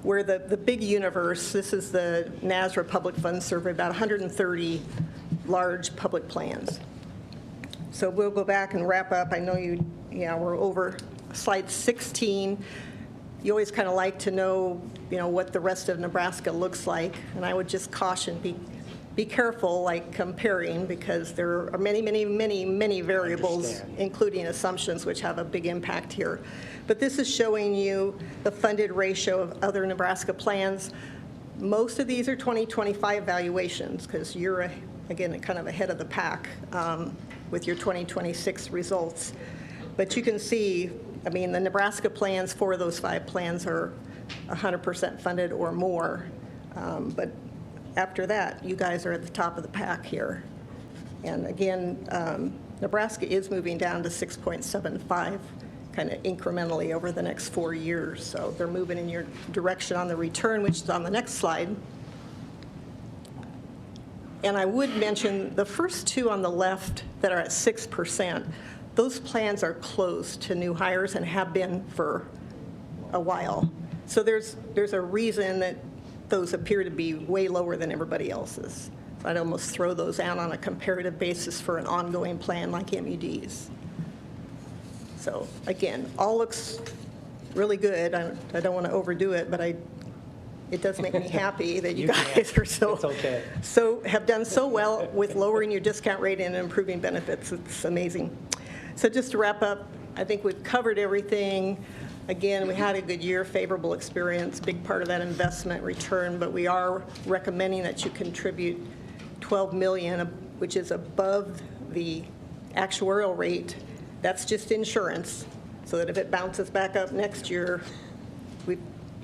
Speaker 19: where the big universe, this is the NASRA Public Funds Survey, about 130 large public plans. So we'll go back and wrap up. I know we're over slide 16. You always kind of like to know, what the rest of Nebraska looks like. And I would just caution, be careful, like comparing, because there are many, many, many, many variables, including assumptions, which have a big impact here. But this is showing you the funded ratio of other Nebraska plans. Most of these are 2025 valuations, because you're, again, kind of ahead of the pack with your 2026 results. But you can see, the Nebraska plans, 4 of those 5 plans are 100% funded or more. But after that, you guys are at the top of the pack here. And again, Nebraska is moving down to 6.75 kind of incrementally over the next 4 years. So they're moving in your direction on the return, which is on the next slide. And I would mention the first 2 on the left that are at 6%, those plans are closed to new hires and have been for a while. So there's a reason that those appear to be way lower than everybody else's. So I'd almost throw those out on a comparative basis for an ongoing plan like M.U.D's. So again, all looks really good. I don't want to overdo it, but it does make me happy that you guys are so have done so well with lowering your discount rate and improving benefits. It's amazing. So just to wrap up, I think we've covered everything. Again, we had a good year, favorable experience, big part of that investment return, but we are recommending that you contribute $12 million, which is above the actuarial rate. That's just insurance, so that if it bounces back up next year,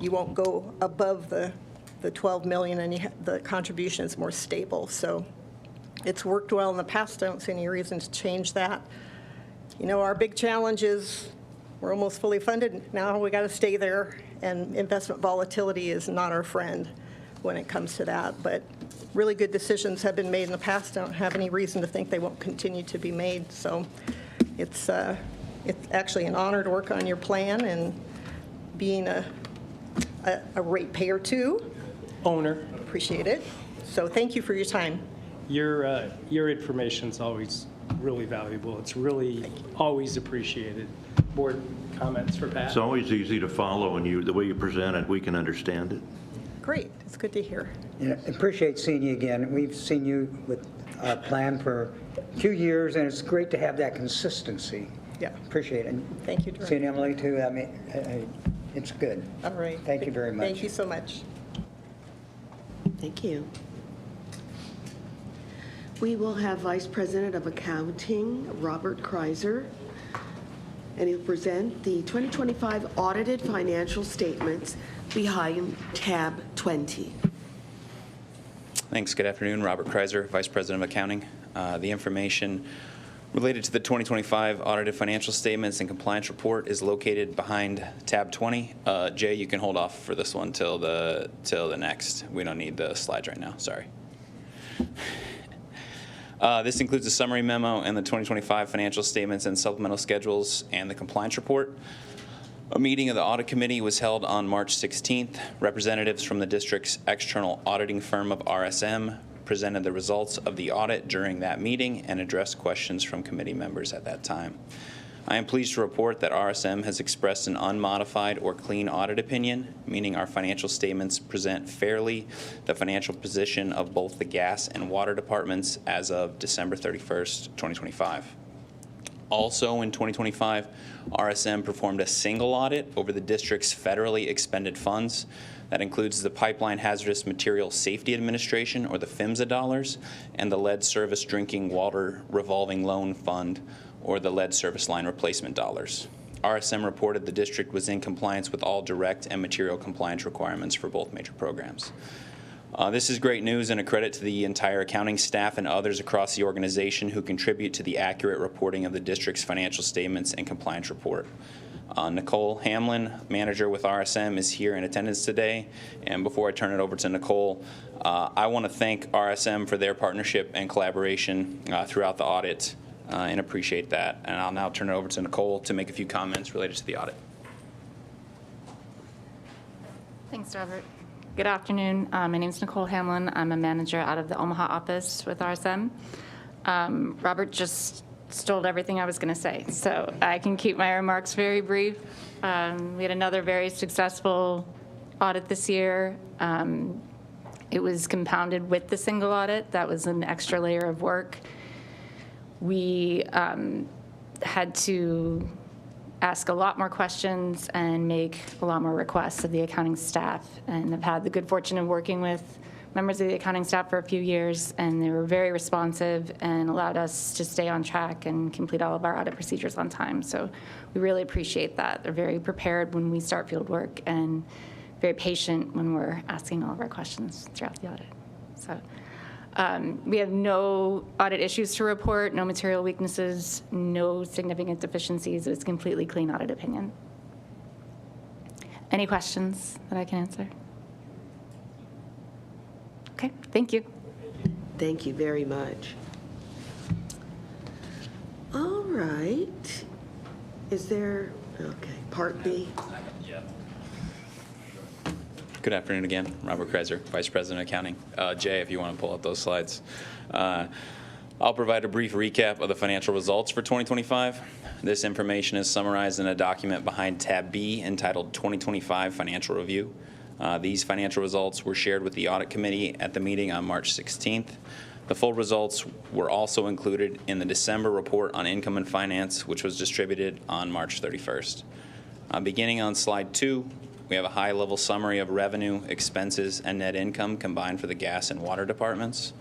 Speaker 19: you won't go above the 12 million, and the contribution is more stable. So it's worked well in the past. I don't see any reason to change that. Our big challenge is we're almost fully funded. Now we got to stay there, and investment volatility is not our friend when it comes to that. But really good decisions have been made in the past. I don't have any reason to think they won't continue to be made. So it's actually an honor to work on your plan, and being a ratepayer too.
Speaker 13: Owner.
Speaker 19: Appreciate it. So thank you for your time.
Speaker 13: Your information's always really valuable. It's really always appreciated. Board comments for Pat?
Speaker 15: It's always easy to follow, and the way you present it, we can understand it.
Speaker 19: Great. It's good to hear.
Speaker 8: Appreciate seeing you again. We've seen you with our plan for a few years, and it's great to have that consistency.
Speaker 19: Yeah.
Speaker 8: Appreciate it.
Speaker 19: Thank you, Director.
Speaker 8: Seeing Emily too, it's good.
Speaker 19: All right.
Speaker 8: Thank you very much.
Speaker 19: Thank you so much.
Speaker 1: Thank you. We will have Vice President of Accounting, Robert Kreiser, and he'll present the 2025 audited financial statements behind tab 20.
Speaker 20: Thanks. Good afternoon. Robert Kreiser, Vice President of Accounting. The information related to the 2025 audited financial statements and compliance report is located behind tab 20. Jay, you can hold off for this one till the next. We don't need the slides right now. Sorry. This includes a summary memo and the 2025 financial statements and supplemental schedules and the compliance report. A meeting of the audit committee was held on March 16th. Representatives from the district's external auditing firm of RSM presented the results of the audit during that meeting and addressed questions from committee members at that time. I am pleased to report that RSM has expressed an unmodified or clean audit opinion, meaning our financial statements present fairly the financial position of both the gas and water departments as of December 31st, 2025. Also in 2025, RSM performed a single audit over the district's federally expended funds. That includes the Pipeline Hazardous Materials Safety Administration, or the PHMSA dollars, and the Lead Service Drinking Water Revolving Loan Fund, or the Lead Service Line Replacement dollars. RSM reported the district was in compliance with all direct and material compliance requirements for both major programs. This is great news and a credit to the entire accounting staff and others across the organization who contribute to the accurate reporting of the district's financial statements and compliance report. Nicole Hamlin, manager with RSM, is here in attendance today. And before I turn it over to Nicole, I want to thank RSM for their partnership and collaboration throughout the audit and appreciate that. And I'll now turn it over to Nicole to make a few comments related to the audit.
Speaker 21: Thanks, Robert. Good afternoon. My name is Nicole Hamlin. I'm a manager out of the Omaha office with RSM. Robert just stole everything I was going to say, so I can keep my remarks very brief. We had another very successful audit this year. It was compounded with the single audit. That was an extra layer of work. We had to ask a lot more questions and make a lot more requests of the accounting staff, and I've had the good fortune of working with members of the accounting staff for a few years, and they were very responsive and allowed us to stay on track and complete all of our audit procedures on time. So we really appreciate that. They're very prepared when we start field work and very patient when we're asking all of our questions throughout the audit. So we have no audit issues to report, no material weaknesses, no significant deficiencies. It was a completely clean audit opinion. Any questions that I can answer? Okay, thank you.
Speaker 1: Thank you very much. All right. Is there, okay, Part B?
Speaker 20: Good afternoon again. Robert Kreiser, Vice President of Accounting. Jay, if you want to pull up those slides. I'll provide a brief recap of the financial results for 2025. This information is summarized in a document behind tab B entitled 2025 Financial Review. These financial results were shared with the Audit Committee at the meeting on March 16th. The full results were also included in the December report on income and finance, which was distributed on March 31st. Beginning on slide 2, we have a high-level summary of revenue, expenses, and net income combined for the gas and water departments.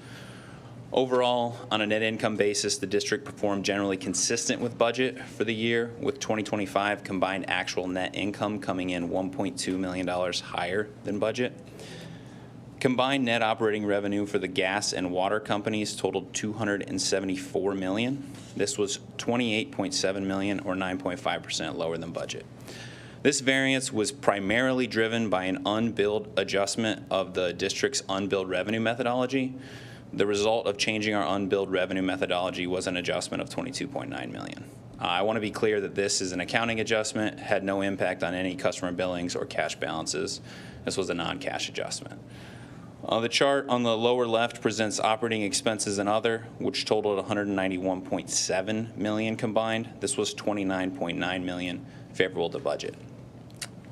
Speaker 20: Overall, on a net income basis, the district performed generally consistent with budget for the year, with 2025 combined actual net income coming in $1.2 million higher than budget. Combined net operating revenue for the gas and water companies totaled $274 million. This was $28.7 million, or 9.5% lower than budget. This variance was primarily driven by an unbilled adjustment of the district's unbilled revenue methodology. The result of changing our unbilled revenue methodology was an adjustment of $22.9 million. I want to be clear that this is an accounting adjustment, had no impact on any customer billings or cash balances. This was a non-cash adjustment. The chart on the lower left presents operating expenses and other, which totaled $191.7 million combined. This was $29.9 million favorable to budget.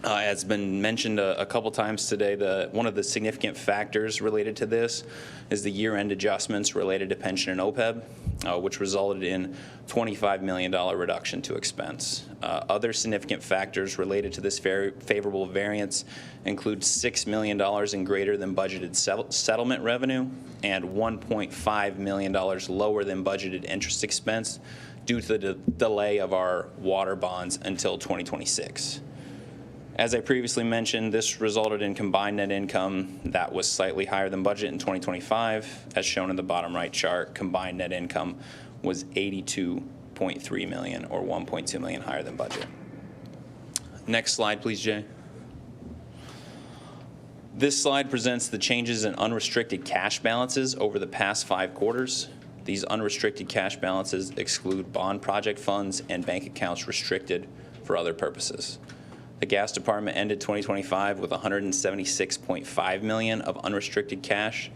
Speaker 20: As been mentioned a couple times today, one of the significant factors related to this is the year-end adjustments related to pension and OPEB, which resulted in $25 million reduction to expense. Other significant factors related to this very favorable variance include $6 million in greater than budgeted settlement revenue and $1.5 million lower than budgeted interest expense due to the delay of our water bonds until 2026. As I previously mentioned, this resulted in combined net income that was slightly higher than budget in 2025. As shown in the bottom right chart, combined net income was $82.3 million, or $1.2 million higher than budget. Next slide, please, Jay. This slide presents the changes in unrestricted cash balances over the past 5 quarters. These unrestricted cash balances exclude bond project funds and bank accounts restricted for other purposes. The gas department ended 2025 with $176.5 million of unrestricted cash.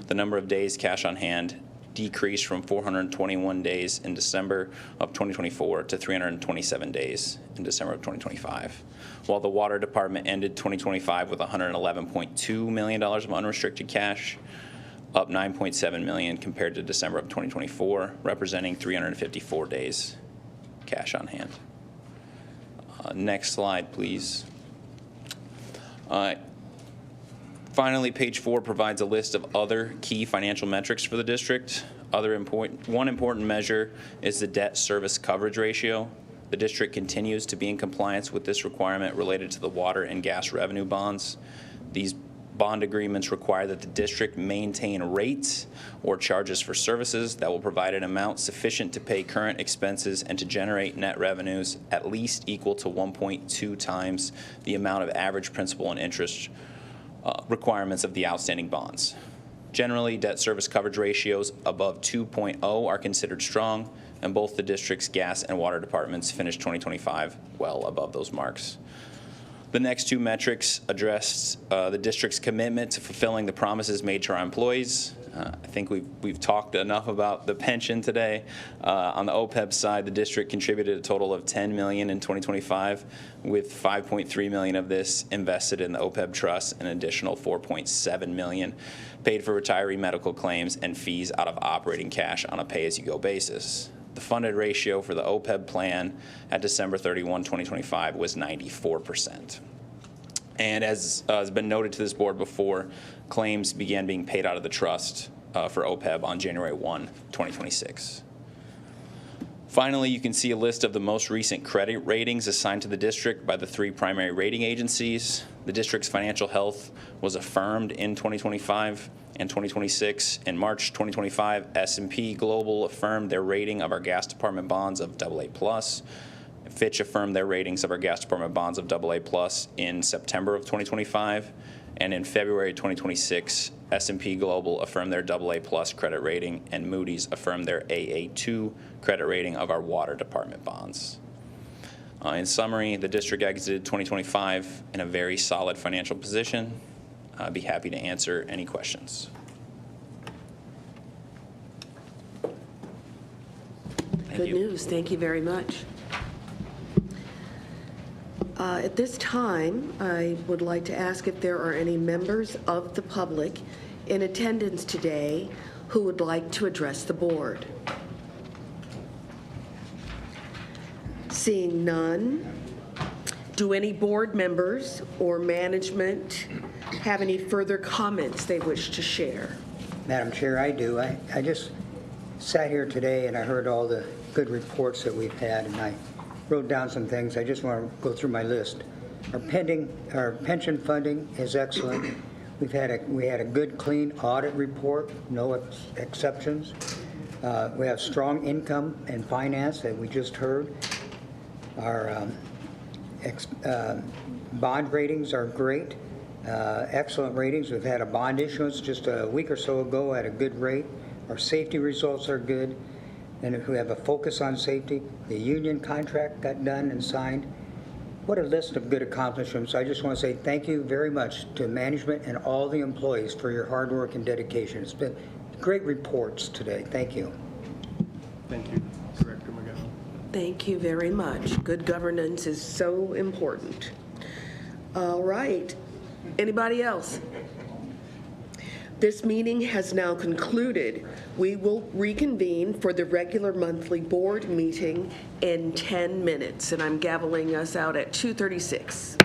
Speaker 20: The number of days cash on hand decreased from 421 days in December of 2024 to 327 days in December of 2025. While the water department ended 2025 with $111.2 million of unrestricted cash, up $9.7 million compared to December of 2024, representing 354 days cash on hand. Next slide, please. Finally, page 4 provides a list of other key financial metrics for the district. One important measure is the debt service coverage ratio. The district continues to be in compliance with this requirement related to the water and gas revenue bonds. These bond agreements require that the district maintain rates or charges for services that will provide an amount sufficient to pay current expenses and to generate net revenues at least equal to 1.2 times the amount of average principal and interest requirements of the outstanding bonds. Generally, debt service coverage ratios above 2.0 are considered strong, and both the district's gas and water departments finished 2025 well above those marks. The next 2 metrics address the district's commitment to fulfilling the promises made to our employees. I think we've talked enough about the pension today. On the OPEB side, the district contributed a total of $10 million in 2025, with $5.3 million of this invested in the OPEB trust, and an additional $4.7 million paid for retiree medical claims and fees out of operating cash on a pay-as-you-go basis. The funded ratio for the OPEB plan at December 31, 2025 was 94%. And as has been noted to this board before, claims began being paid out of the trust for OPEB on January 1, 2026. Finally, you can see a list of the most recent credit ratings assigned to the district by the 3 primary rating agencies. The district's financial health was affirmed in 2025 and 2026. In March 2025, S&P Global affirmed their rating of our gas department bonds of AA+. Fitch affirmed their ratings of our gas department bonds of AA+ in September of 2025. And in February 2026, S&P Global affirmed their AA+ credit rating, and Moody's affirmed their AA2 credit rating of our water department bonds. In summary, the district exited 2025 in a very solid financial position. I'd be happy to answer any questions.
Speaker 1: Good news. Thank you very much. At this time, I would like to ask if there are any members of the public in attendance today who would like to address the board. Seeing none, do any board members or management have any further comments they wish to share?
Speaker 8: Madam Chair, I do. I just sat here today and I heard all the good reports that we've had, and I wrote down some things. I just want to go through my list. Our pension funding is excellent. We had a good, clean audit report, no exceptions. We have strong income and finance that we just heard. Our bond ratings are great, excellent ratings. We've had a bond issuance just a week or so ago at a good rate. Our safety results are good. And if we have a focus on safety, the union contract got done and signed. What a list of good accomplishments. I just want to say thank you very much to management and all the employees for your hard work and dedication. It's been great reports today. Thank you.
Speaker 13: Thank you, Director McGowan.
Speaker 1: Thank you very much. Good governance is so important. All right. Anybody else? This meeting has now concluded. We will reconvene for the regular monthly board meeting in 10 minutes, and I'm gaveling us out at 2:36.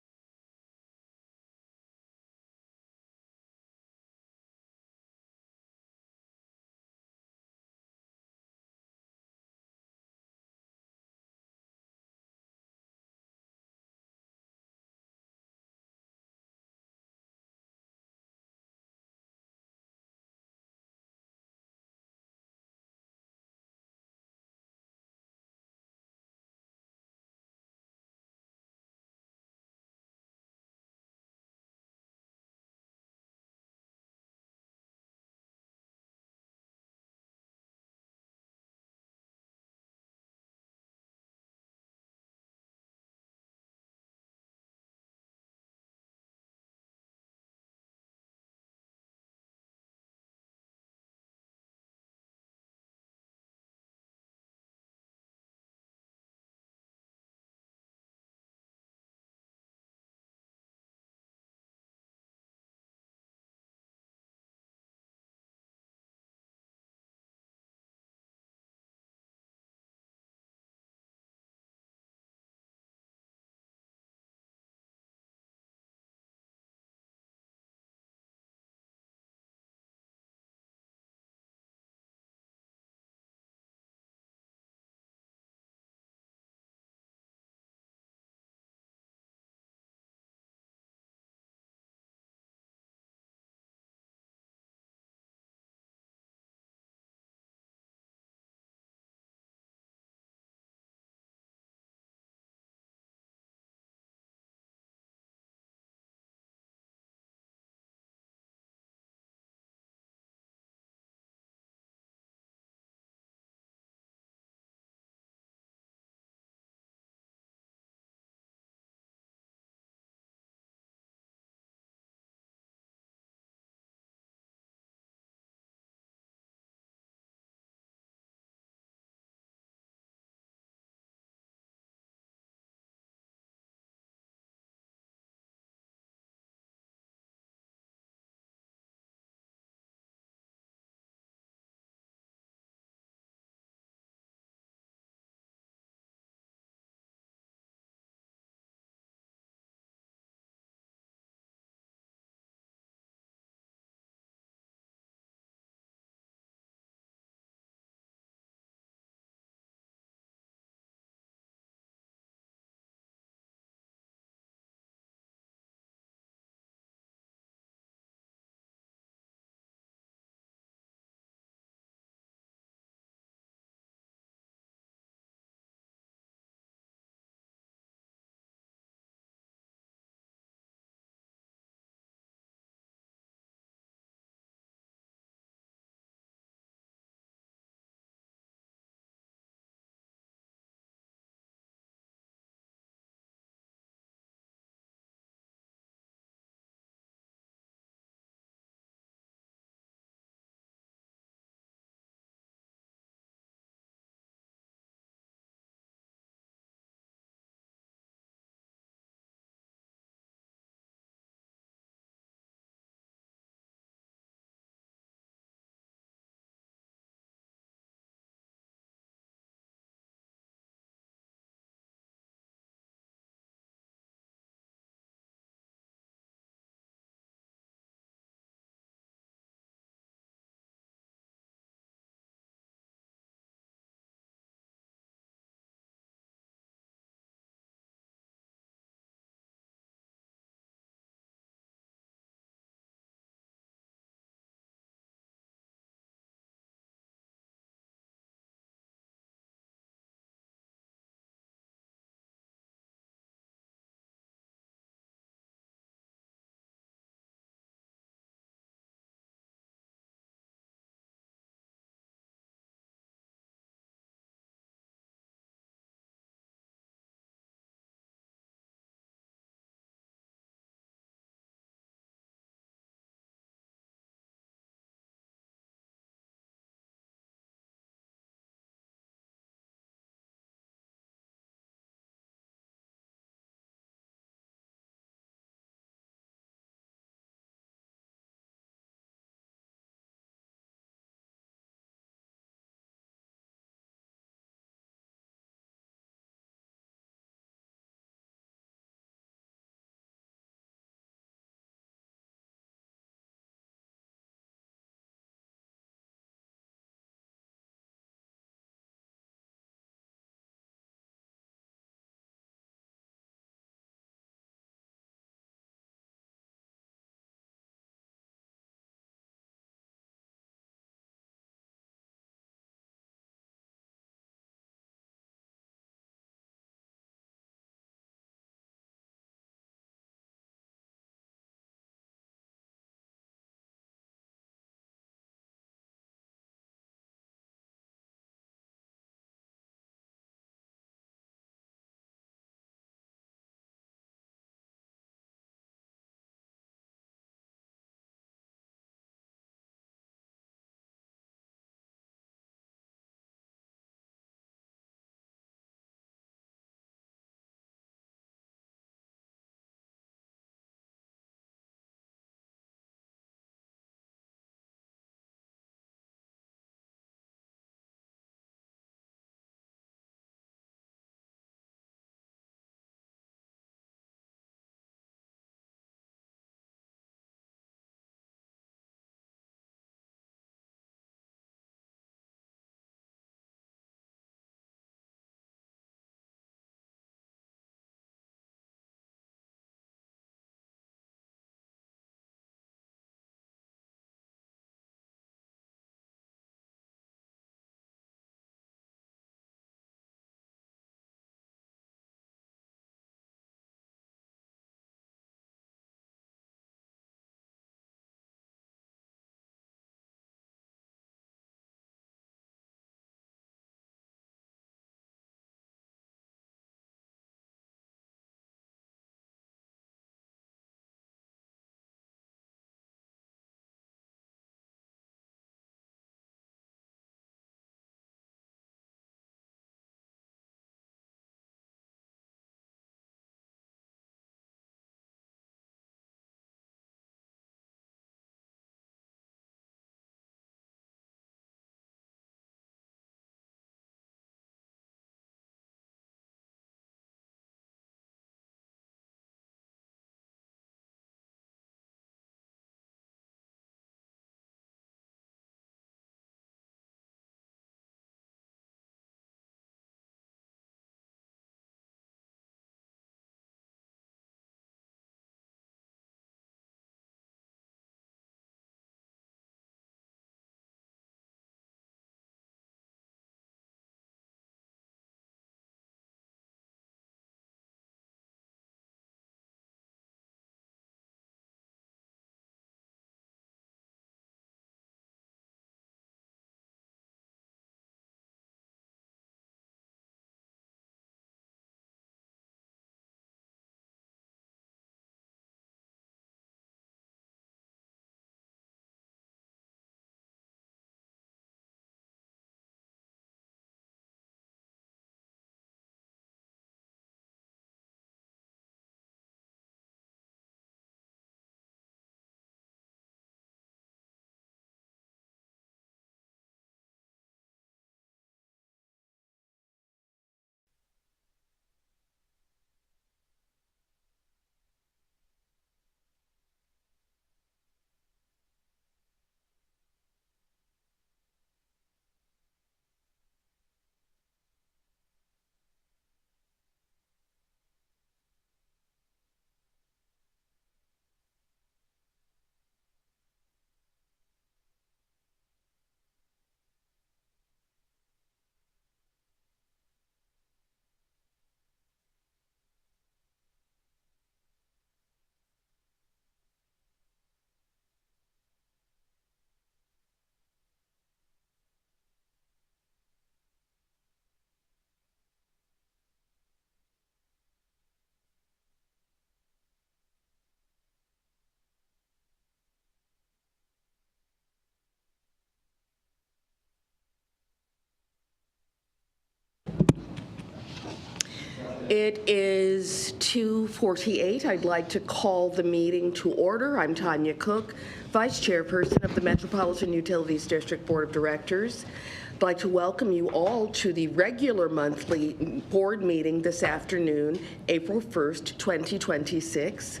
Speaker 1: It is 2:48. I'd like to call the meeting to order. I'm Tanya Cook, Vice Chairperson of the Metropolitan Utilities District Board of Directors. I'd like to welcome you all to the regular monthly board meeting this afternoon, April 1st, 2026.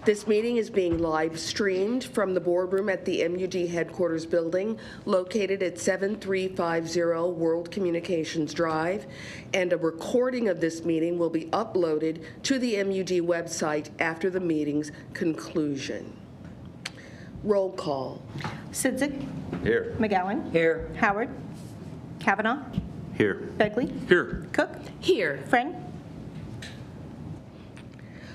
Speaker 1: This meeting is being live streamed from the boardroom at the M.U.D headquarters building located at 7350 World Communications Drive, and a recording of this meeting will be uploaded to the M.U.D website after the meeting's conclusion. Roll call.
Speaker 3: Sidzik.
Speaker 15: Here.
Speaker 3: McGowan.
Speaker 8: Here.
Speaker 3: Howard. Kavanaugh.
Speaker 15: Here.
Speaker 3: Begley.
Speaker 4: Here.
Speaker 3: Cook.
Speaker 1: Here.
Speaker 3: Friend.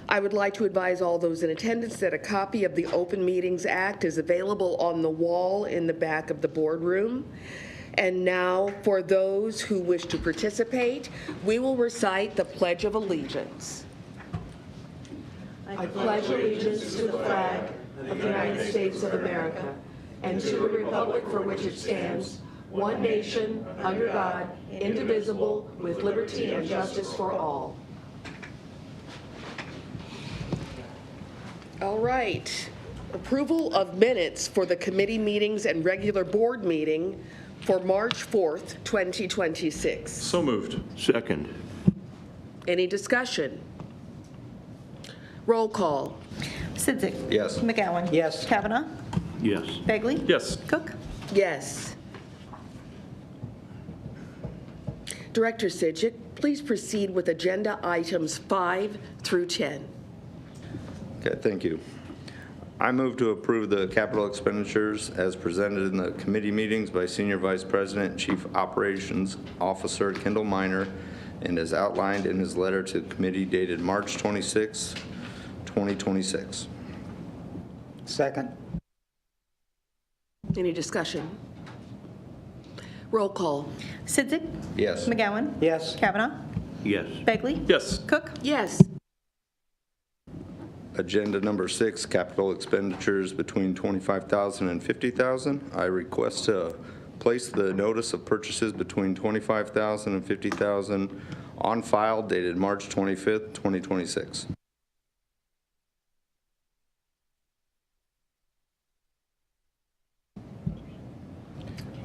Speaker 1: I would like to advise all those in attendance that a copy of the Open Meetings Act is available on the wall in the back of the boardroom. And now, for those who wish to participate, we will recite the Pledge of Allegiance. I pledge allegiance to the flag of the United States of America and to the republic for which it stands, one nation, under God, indivisible, with liberty and justice for all. All right. Approval of minutes for the committee meetings and regular board meeting for March 4th, 2026.
Speaker 4: So moved.
Speaker 15: Second.
Speaker 1: Any discussion? Roll call.
Speaker 3: Sidzik.
Speaker 15: Yes.
Speaker 3: McGowan.
Speaker 8: Yes.
Speaker 3: Kavanaugh.
Speaker 15: Yes.
Speaker 3: Begley.
Speaker 4: Yes.
Speaker 3: Cook.
Speaker 1: Yes. Director Sidzik, please proceed with agenda items 5 through 10.
Speaker 2: Okay, thank you. I move to approve the capital expenditures as presented in the committee meetings by Senior Vice President and Chief Operations Officer Kendall Minor and as outlined in his letter to the committee dated March 26, 2026.
Speaker 8: Second.
Speaker 1: Any discussion? Roll call.
Speaker 3: Sidzik.
Speaker 2: Yes.
Speaker 3: McGowan.
Speaker 8: Yes.
Speaker 3: Kavanaugh.
Speaker 15: Yes.
Speaker 3: Begley.
Speaker 4: Yes.
Speaker 3: Cook.
Speaker 1: Yes.
Speaker 2: Agenda number 6, capital expenditures between $25,000 and $50,000. I request to place the notice of purchases between $25,000 and $50,000 on file dated March 25th, 2026.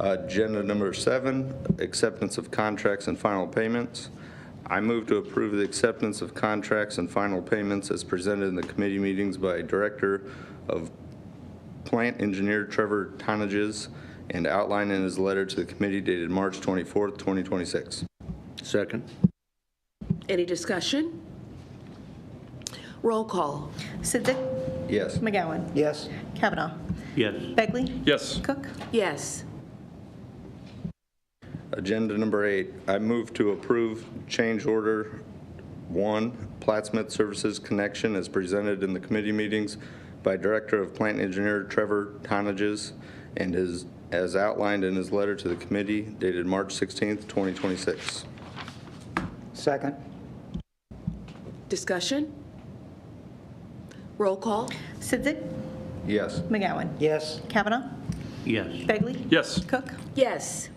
Speaker 2: Agenda number 7, acceptance of contracts and final payments. I move to approve the acceptance of contracts and final payments as presented in the committee meetings by Director of Plant Engineer Trevor Tonages and outlined in his letter to the committee dated March 24th, 2026.
Speaker 15: Second.
Speaker 1: Any discussion? Roll call.
Speaker 3: Sidzik.
Speaker 2: Yes.
Speaker 3: McGowan.
Speaker 8: Yes.
Speaker 3: Kavanaugh.
Speaker 15: Yes.
Speaker 3: Begley.
Speaker 4: Yes.
Speaker 3: Cook.
Speaker 1: Yes.
Speaker 2: Agenda number 8, I move to approve change order 1, Plattsmouth Services Connection as presented in the committee meetings by Director of Plant Engineer Trevor Tonages and as outlined in his letter to the committee dated March 16th, 2026.
Speaker 8: Second.
Speaker 1: Discussion? Roll call.
Speaker 3: Sidzik.
Speaker 2: Yes.
Speaker 3: McGowan.
Speaker 8: Yes.
Speaker 3: Kavanaugh.
Speaker 15: Yes.
Speaker 3: Begley.
Speaker 4: Yes.
Speaker 3: Cook.
Speaker 1: Yes.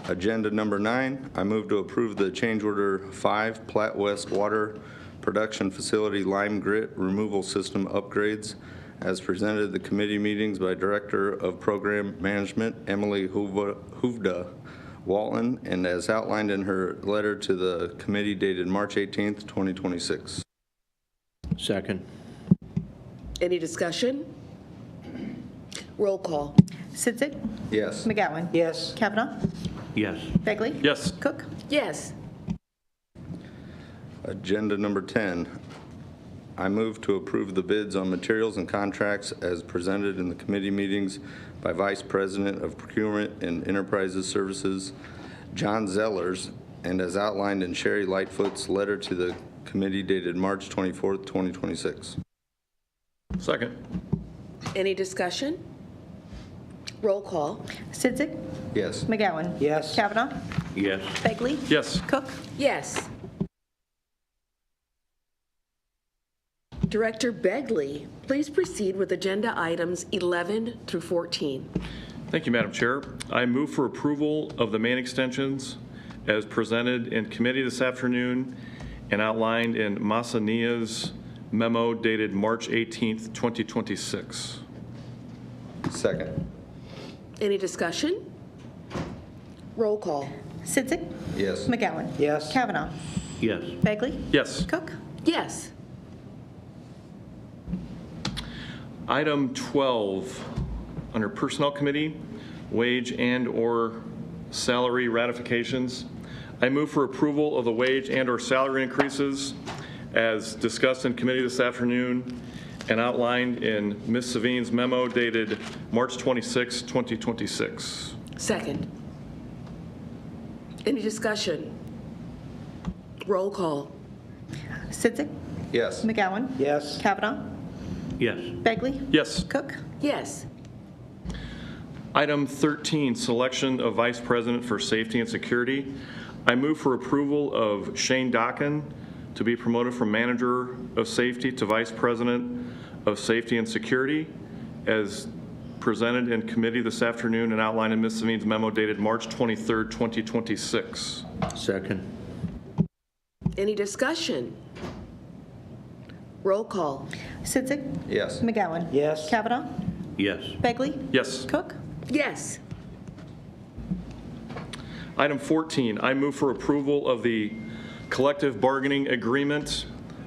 Speaker 2: Agenda number 9, I move to approve the change order 5, Platte West Water Production Facility Lime Grit Removal System Upgrades as presented at the committee meetings by Director of Program Management Emily Hoovda Walton and as outlined in her letter to the committee dated March 18th, 2026.
Speaker 15: Second.
Speaker 1: Any discussion? Roll call.
Speaker 3: Sidzik.
Speaker 2: Yes.
Speaker 3: McGowan.
Speaker 8: Yes.
Speaker 3: Kavanaugh.
Speaker 15: Yes.
Speaker 3: Begley.
Speaker 4: Yes.
Speaker 3: Cook.
Speaker 1: Yes.
Speaker 2: Agenda number 10, I move to approve the bids on materials and contracts as presented in the committee meetings by Vice President of Procurement and Enterprises Services, John Zellers, and as outlined in Sherry Lightfoot's letter to the committee dated March 24th, 2026.
Speaker 4: Second.
Speaker 1: Any discussion? Roll call.
Speaker 3: Sidzik.
Speaker 2: Yes.
Speaker 3: McGowan.
Speaker 8: Yes.
Speaker 3: Kavanaugh.
Speaker 15: Yes.
Speaker 3: Begley.
Speaker 4: Yes.
Speaker 3: Cook.
Speaker 1: Yes. Director Begley, please proceed with agenda items 11 through 14.
Speaker 4: Thank you, Madam Chair. I move for approval of the main extensions as presented in committee this afternoon and outlined in Masania's memo dated March 18th, 2026.
Speaker 2: Second.
Speaker 1: Any discussion? Roll call.
Speaker 3: Sidzik.
Speaker 2: Yes.
Speaker 3: McGowan.
Speaker 8: Yes.
Speaker 3: Kavanaugh.
Speaker 15: Yes.
Speaker 3: Bagley.
Speaker 4: Yes.
Speaker 3: Cook.
Speaker 1: Yes.
Speaker 4: Item 12, under Personnel Committee, wage and/or salary ratifications. I move for approval of the wage and/or salary increases as discussed in committee this afternoon and outlined in Ms. Savine's memo dated March 26, 2026.
Speaker 1: Second. Any discussion? Roll call.
Speaker 3: Sidzik.
Speaker 2: Yes.
Speaker 3: McGowan.
Speaker 8: Yes.
Speaker 3: Kavanaugh.
Speaker 15: Yes.
Speaker 3: Bagley.
Speaker 4: Yes.
Speaker 3: Cook.
Speaker 1: Yes.
Speaker 4: Item 13, selection of Vice President for Safety and Security. I move for approval of Shane Dockin to be promoted from Manager of Safety to Vice President of Safety and Security as presented in committee this afternoon and outlined in Ms. Savine's memo dated March 23rd, 2026.
Speaker 15: Second.
Speaker 1: Any discussion? Roll call.
Speaker 3: Sidzik.
Speaker 2: Yes.
Speaker 3: McGowan.
Speaker 8: Yes.
Speaker 3: Kavanaugh.
Speaker 15: Yes.
Speaker 3: Bagley.
Speaker 4: Yes.
Speaker 3: Cook.
Speaker 1: Yes.
Speaker 4: Item 14, I move for approval of the collective bargaining agreement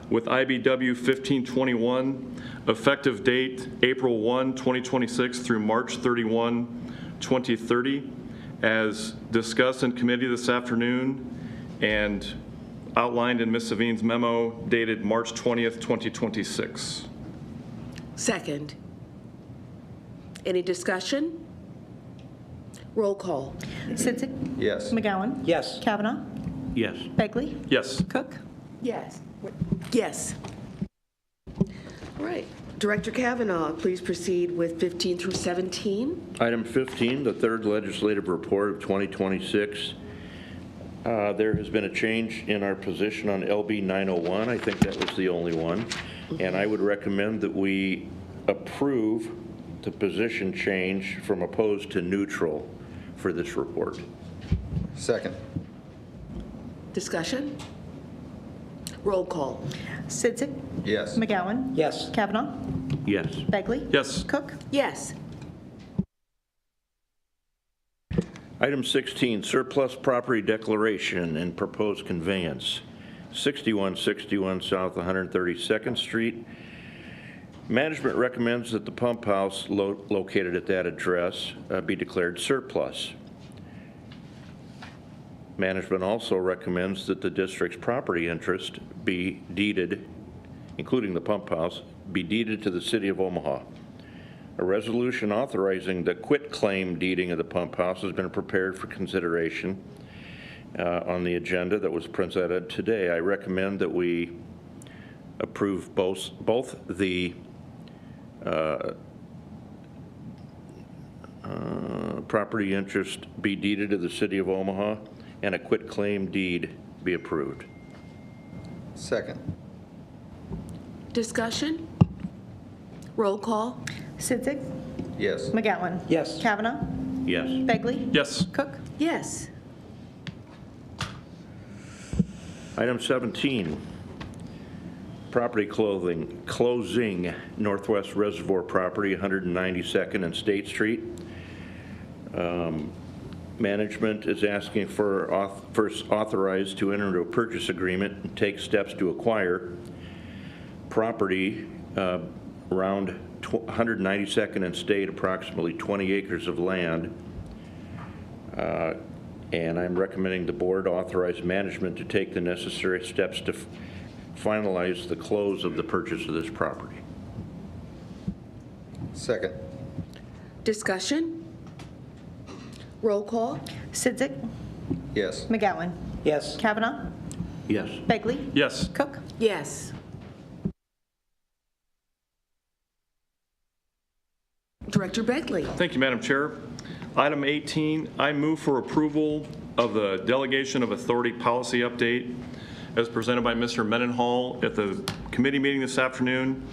Speaker 4: with IBW 1521, effective date April 1, 2026 through March 31, 2030, as discussed in committee this afternoon and outlined in Ms. Savine's memo dated March 20th, 2026.
Speaker 1: Second. Any discussion? Roll call.
Speaker 3: Sidzik.
Speaker 2: Yes.
Speaker 3: McGowan.
Speaker 8: Yes.
Speaker 3: Kavanaugh.
Speaker 15: Yes.
Speaker 3: Bagley.
Speaker 4: Yes.
Speaker 3: Cook.
Speaker 1: Yes. Yes. All right. Director Kavanaugh, please proceed with 15 through 17.
Speaker 15: Item 15, the third legislative report of 2026. There has been a change in our position on LB 901. I think that was the only one. And I would recommend that we approve the position change from opposed to neutral for this report.
Speaker 2: Second.
Speaker 1: Discussion? Roll call.
Speaker 3: Sidzik.
Speaker 2: Yes.
Speaker 3: McGowan.
Speaker 8: Yes.
Speaker 3: Kavanaugh.
Speaker 15: Yes.
Speaker 3: Bagley.
Speaker 4: Yes.
Speaker 3: Cook.
Speaker 1: Yes.
Speaker 15: Item 16, surplus property declaration and proposed conveyance. 6161 South 132nd Street. Management recommends that the pump house located at that address be declared surplus. Management also recommends that the district's property interest be deeded, including the pump house, be deeded to the City of Omaha. A resolution authorizing the quitclaim deeding of the pump house has been prepared for consideration on the agenda that was presented today. I recommend that we approve both the property interest be deeded to the City of Omaha and a quitclaim deed be approved.
Speaker 2: Second.
Speaker 1: Discussion? Roll call.
Speaker 3: Sidzik.
Speaker 2: Yes.
Speaker 3: McGowan.
Speaker 8: Yes.
Speaker 3: Kavanaugh.
Speaker 15: Yes.
Speaker 3: Bagley.
Speaker 4: Yes.
Speaker 3: Cook.
Speaker 1: Yes.
Speaker 15: Item 17, property closing Northwest Reservoir property, 192nd and State Street. Management is asking for first authorized to enter into a purchase agreement and take steps to acquire property around 192nd and State, approximately 20 acres of land. And I'm recommending the board authorize management to take the necessary steps to finalize the close of the purchase of this property.
Speaker 2: Second.
Speaker 1: Discussion? Roll call.
Speaker 3: Sidzik.
Speaker 2: Yes.
Speaker 3: McGowan.
Speaker 8: Yes.
Speaker 3: Kavanaugh.
Speaker 15: Yes.
Speaker 3: Bagley.
Speaker 4: Yes.
Speaker 3: Cook.
Speaker 1: Yes. Director Begley.
Speaker 4: Thank you, Madam Chair. Item 18, I move for approval of the Delegation of Authority Policy Update as presented by Mr. Mendenhall at the committee meeting this afternoon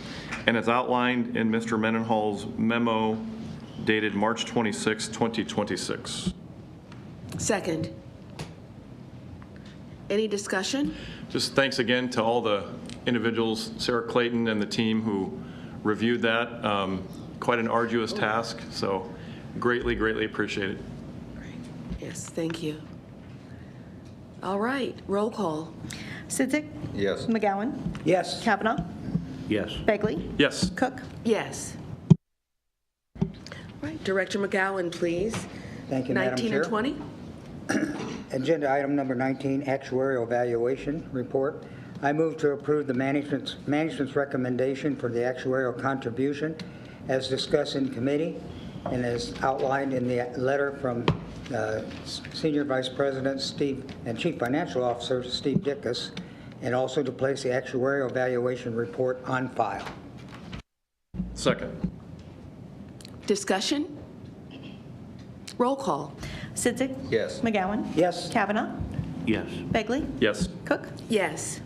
Speaker 4: and as outlined in Mr. Mendenhall's memo dated March 26, 2026.
Speaker 1: Second. Any discussion?
Speaker 4: Just thanks again to all the individuals, Sarah Clayton and the team who reviewed that. Quite an arduous task, so greatly, greatly appreciate it.
Speaker 1: Yes, thank you. All right, roll call.
Speaker 3: Sidzik?
Speaker 2: Yes.
Speaker 3: McGowan?
Speaker 8: Yes.
Speaker 3: Kavanaugh?
Speaker 15: Yes.
Speaker 3: Begley?
Speaker 4: Yes.
Speaker 3: Cook?
Speaker 1: Yes. Right, Director McGowan, please.
Speaker 8: Thank you, Madam
Speaker 1: 19
Speaker 8: Chair.
Speaker 1: and 20.
Speaker 8: Agenda item number 19, actuarial valuation report. I move to approve the management's recommendation for the actuarial contribution as discussed in committee and as outlined in the letter from Senior Vice President Steve and Chief Financial Officer Steve Dickus, and also to place the actuarial valuation report on file.
Speaker 4: Second.
Speaker 1: Discussion? Roll call.
Speaker 3: Sidzik?
Speaker 2: Yes.
Speaker 3: McGowan?
Speaker 8: Yes.
Speaker 3: Kavanaugh?
Speaker 15: Yes.
Speaker 3: Begley?
Speaker 4: Yes.
Speaker 3: Cook?
Speaker 1: Yes.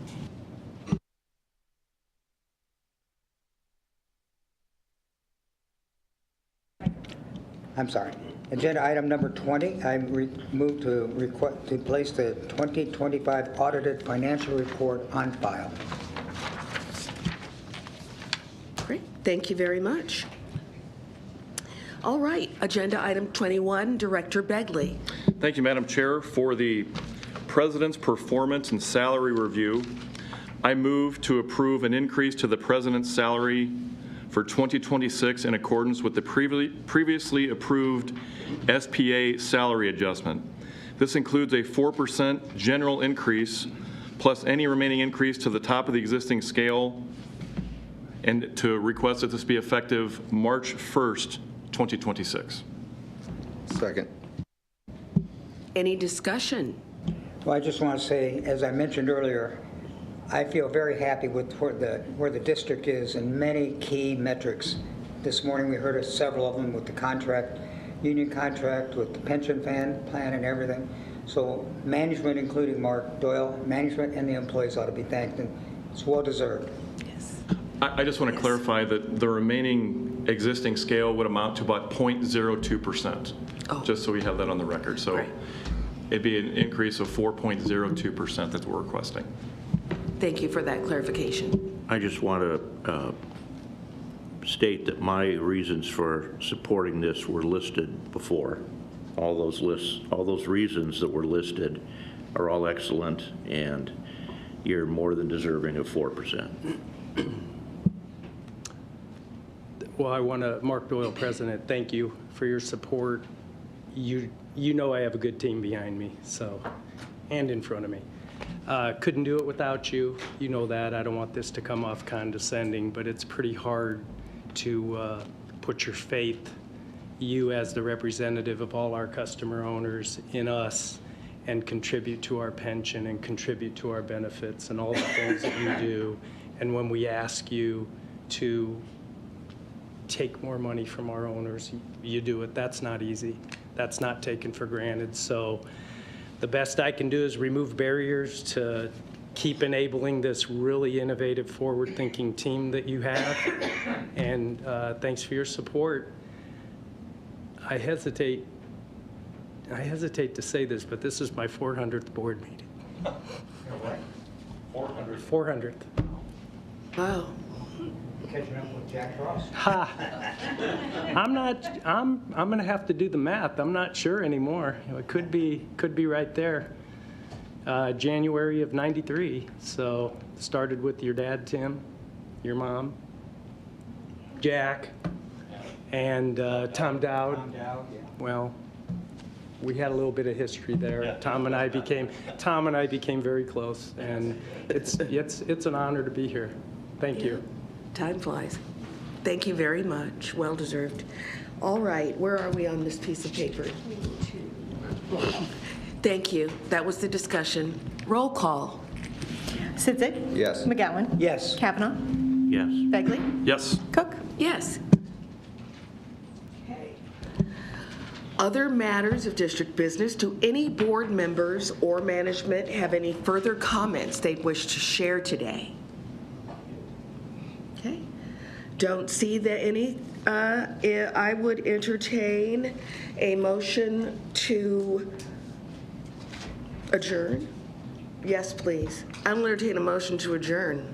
Speaker 8: I'm sorry. Agenda item number 20, I move to place the 2025 audited financial report on file.
Speaker 1: Great, thank you very much. All right, agenda item 21, Director Begley.
Speaker 4: Thank you, Madam Chair. For the President's Performance and Salary Review, I move to approve an increase to the President's salary for 2026 in accordance with the previously approved SPA salary adjustment. This includes a 4% general increase plus any remaining increase to the top of the existing scale, and to request that this be effective March 1st, 2026.
Speaker 2: Second.
Speaker 1: Any discussion?
Speaker 8: Well, I just want to say, as I mentioned earlier, I feel very happy with where the district is in many key metrics. This morning we heard of several of them with the contract, union contract, with the pension plan and everything. So management, including Mark Doyle, management and the employees ought to be thanked, and it's well deserved.
Speaker 1: Yes.
Speaker 4: I just want to clarify that the remaining existing scale would amount to about 0.02%, just so we have that on the record. So it'd be an increase of 4.02% that we're requesting.
Speaker 1: Thank you for that clarification.
Speaker 15: I just want to state that my reasons for supporting this were listed before. All those reasons that were listed are all excellent, and you're more than deserving of 4%.
Speaker 13: Well, I want to, Mark Doyle, President, thank you for your support. You know I have a good team behind me, so, and in front of me. Couldn't do it without you. You know that. I don't want this to come off condescending, but it's pretty hard to put your faith, you as the representative of all our customer owners, in us, and contribute to our pension and contribute to our benefits and all the things that you do. And when we ask you to take more money from our owners, you do it. That's not easy. That's not taken for granted. So the best I can do is remove barriers to keep enabling this really innovative, forward-thinking team that you have. And thanks for your support. I hesitate to say this, but this is my 400th board meeting. 400th.
Speaker 1: Wow.
Speaker 8: Catching up with Jack Frost.
Speaker 13: Ha! I'm going to have to do the math. I'm not sure anymore. It could be right there. January of '93. So started with your dad, Tim, your mom, Jack, and Tom Dowd. Well, we had a little bit of history there. Tom and I became very close, and it's an honor to be here. Thank you.
Speaker 1: Time flies. Thank you very much. Well deserved. All right, where are we on this piece of paper? Thank you. That was the discussion. Roll call.
Speaker 3: Sidzik?
Speaker 2: Yes.
Speaker 3: McGowan?
Speaker 8: Yes.
Speaker 3: Kavanaugh?
Speaker 15: Yes.
Speaker 3: Begley?
Speaker 4: Yes.
Speaker 3: Cook?
Speaker 1: Yes. Other matters of district business. Do any board members or management have any further comments they wish to share today? Okay. Don't see that any. I would entertain a motion to adjourn. Yes, please. I'll entertain a motion to adjourn.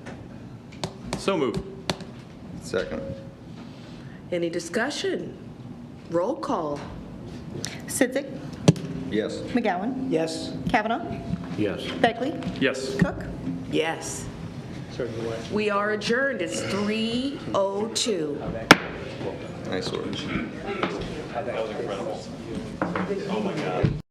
Speaker 4: So moved.
Speaker 2: Second.
Speaker 1: Any discussion? Roll call.
Speaker 3: Sidzik,
Speaker 2: Yes.
Speaker 3: McGowan,
Speaker 8: Yes?
Speaker 3: Kavanaugh,
Speaker 15: Yes.
Speaker 3: Begley,
Speaker 4: Yes.
Speaker 3: Cook.
Speaker 1: Yes.
Speaker 13: Sort of the way.
Speaker 1: We are adjourned. It's 3:02.
Speaker 2: Nice work.
Speaker 4: That was incredible. Oh, my God.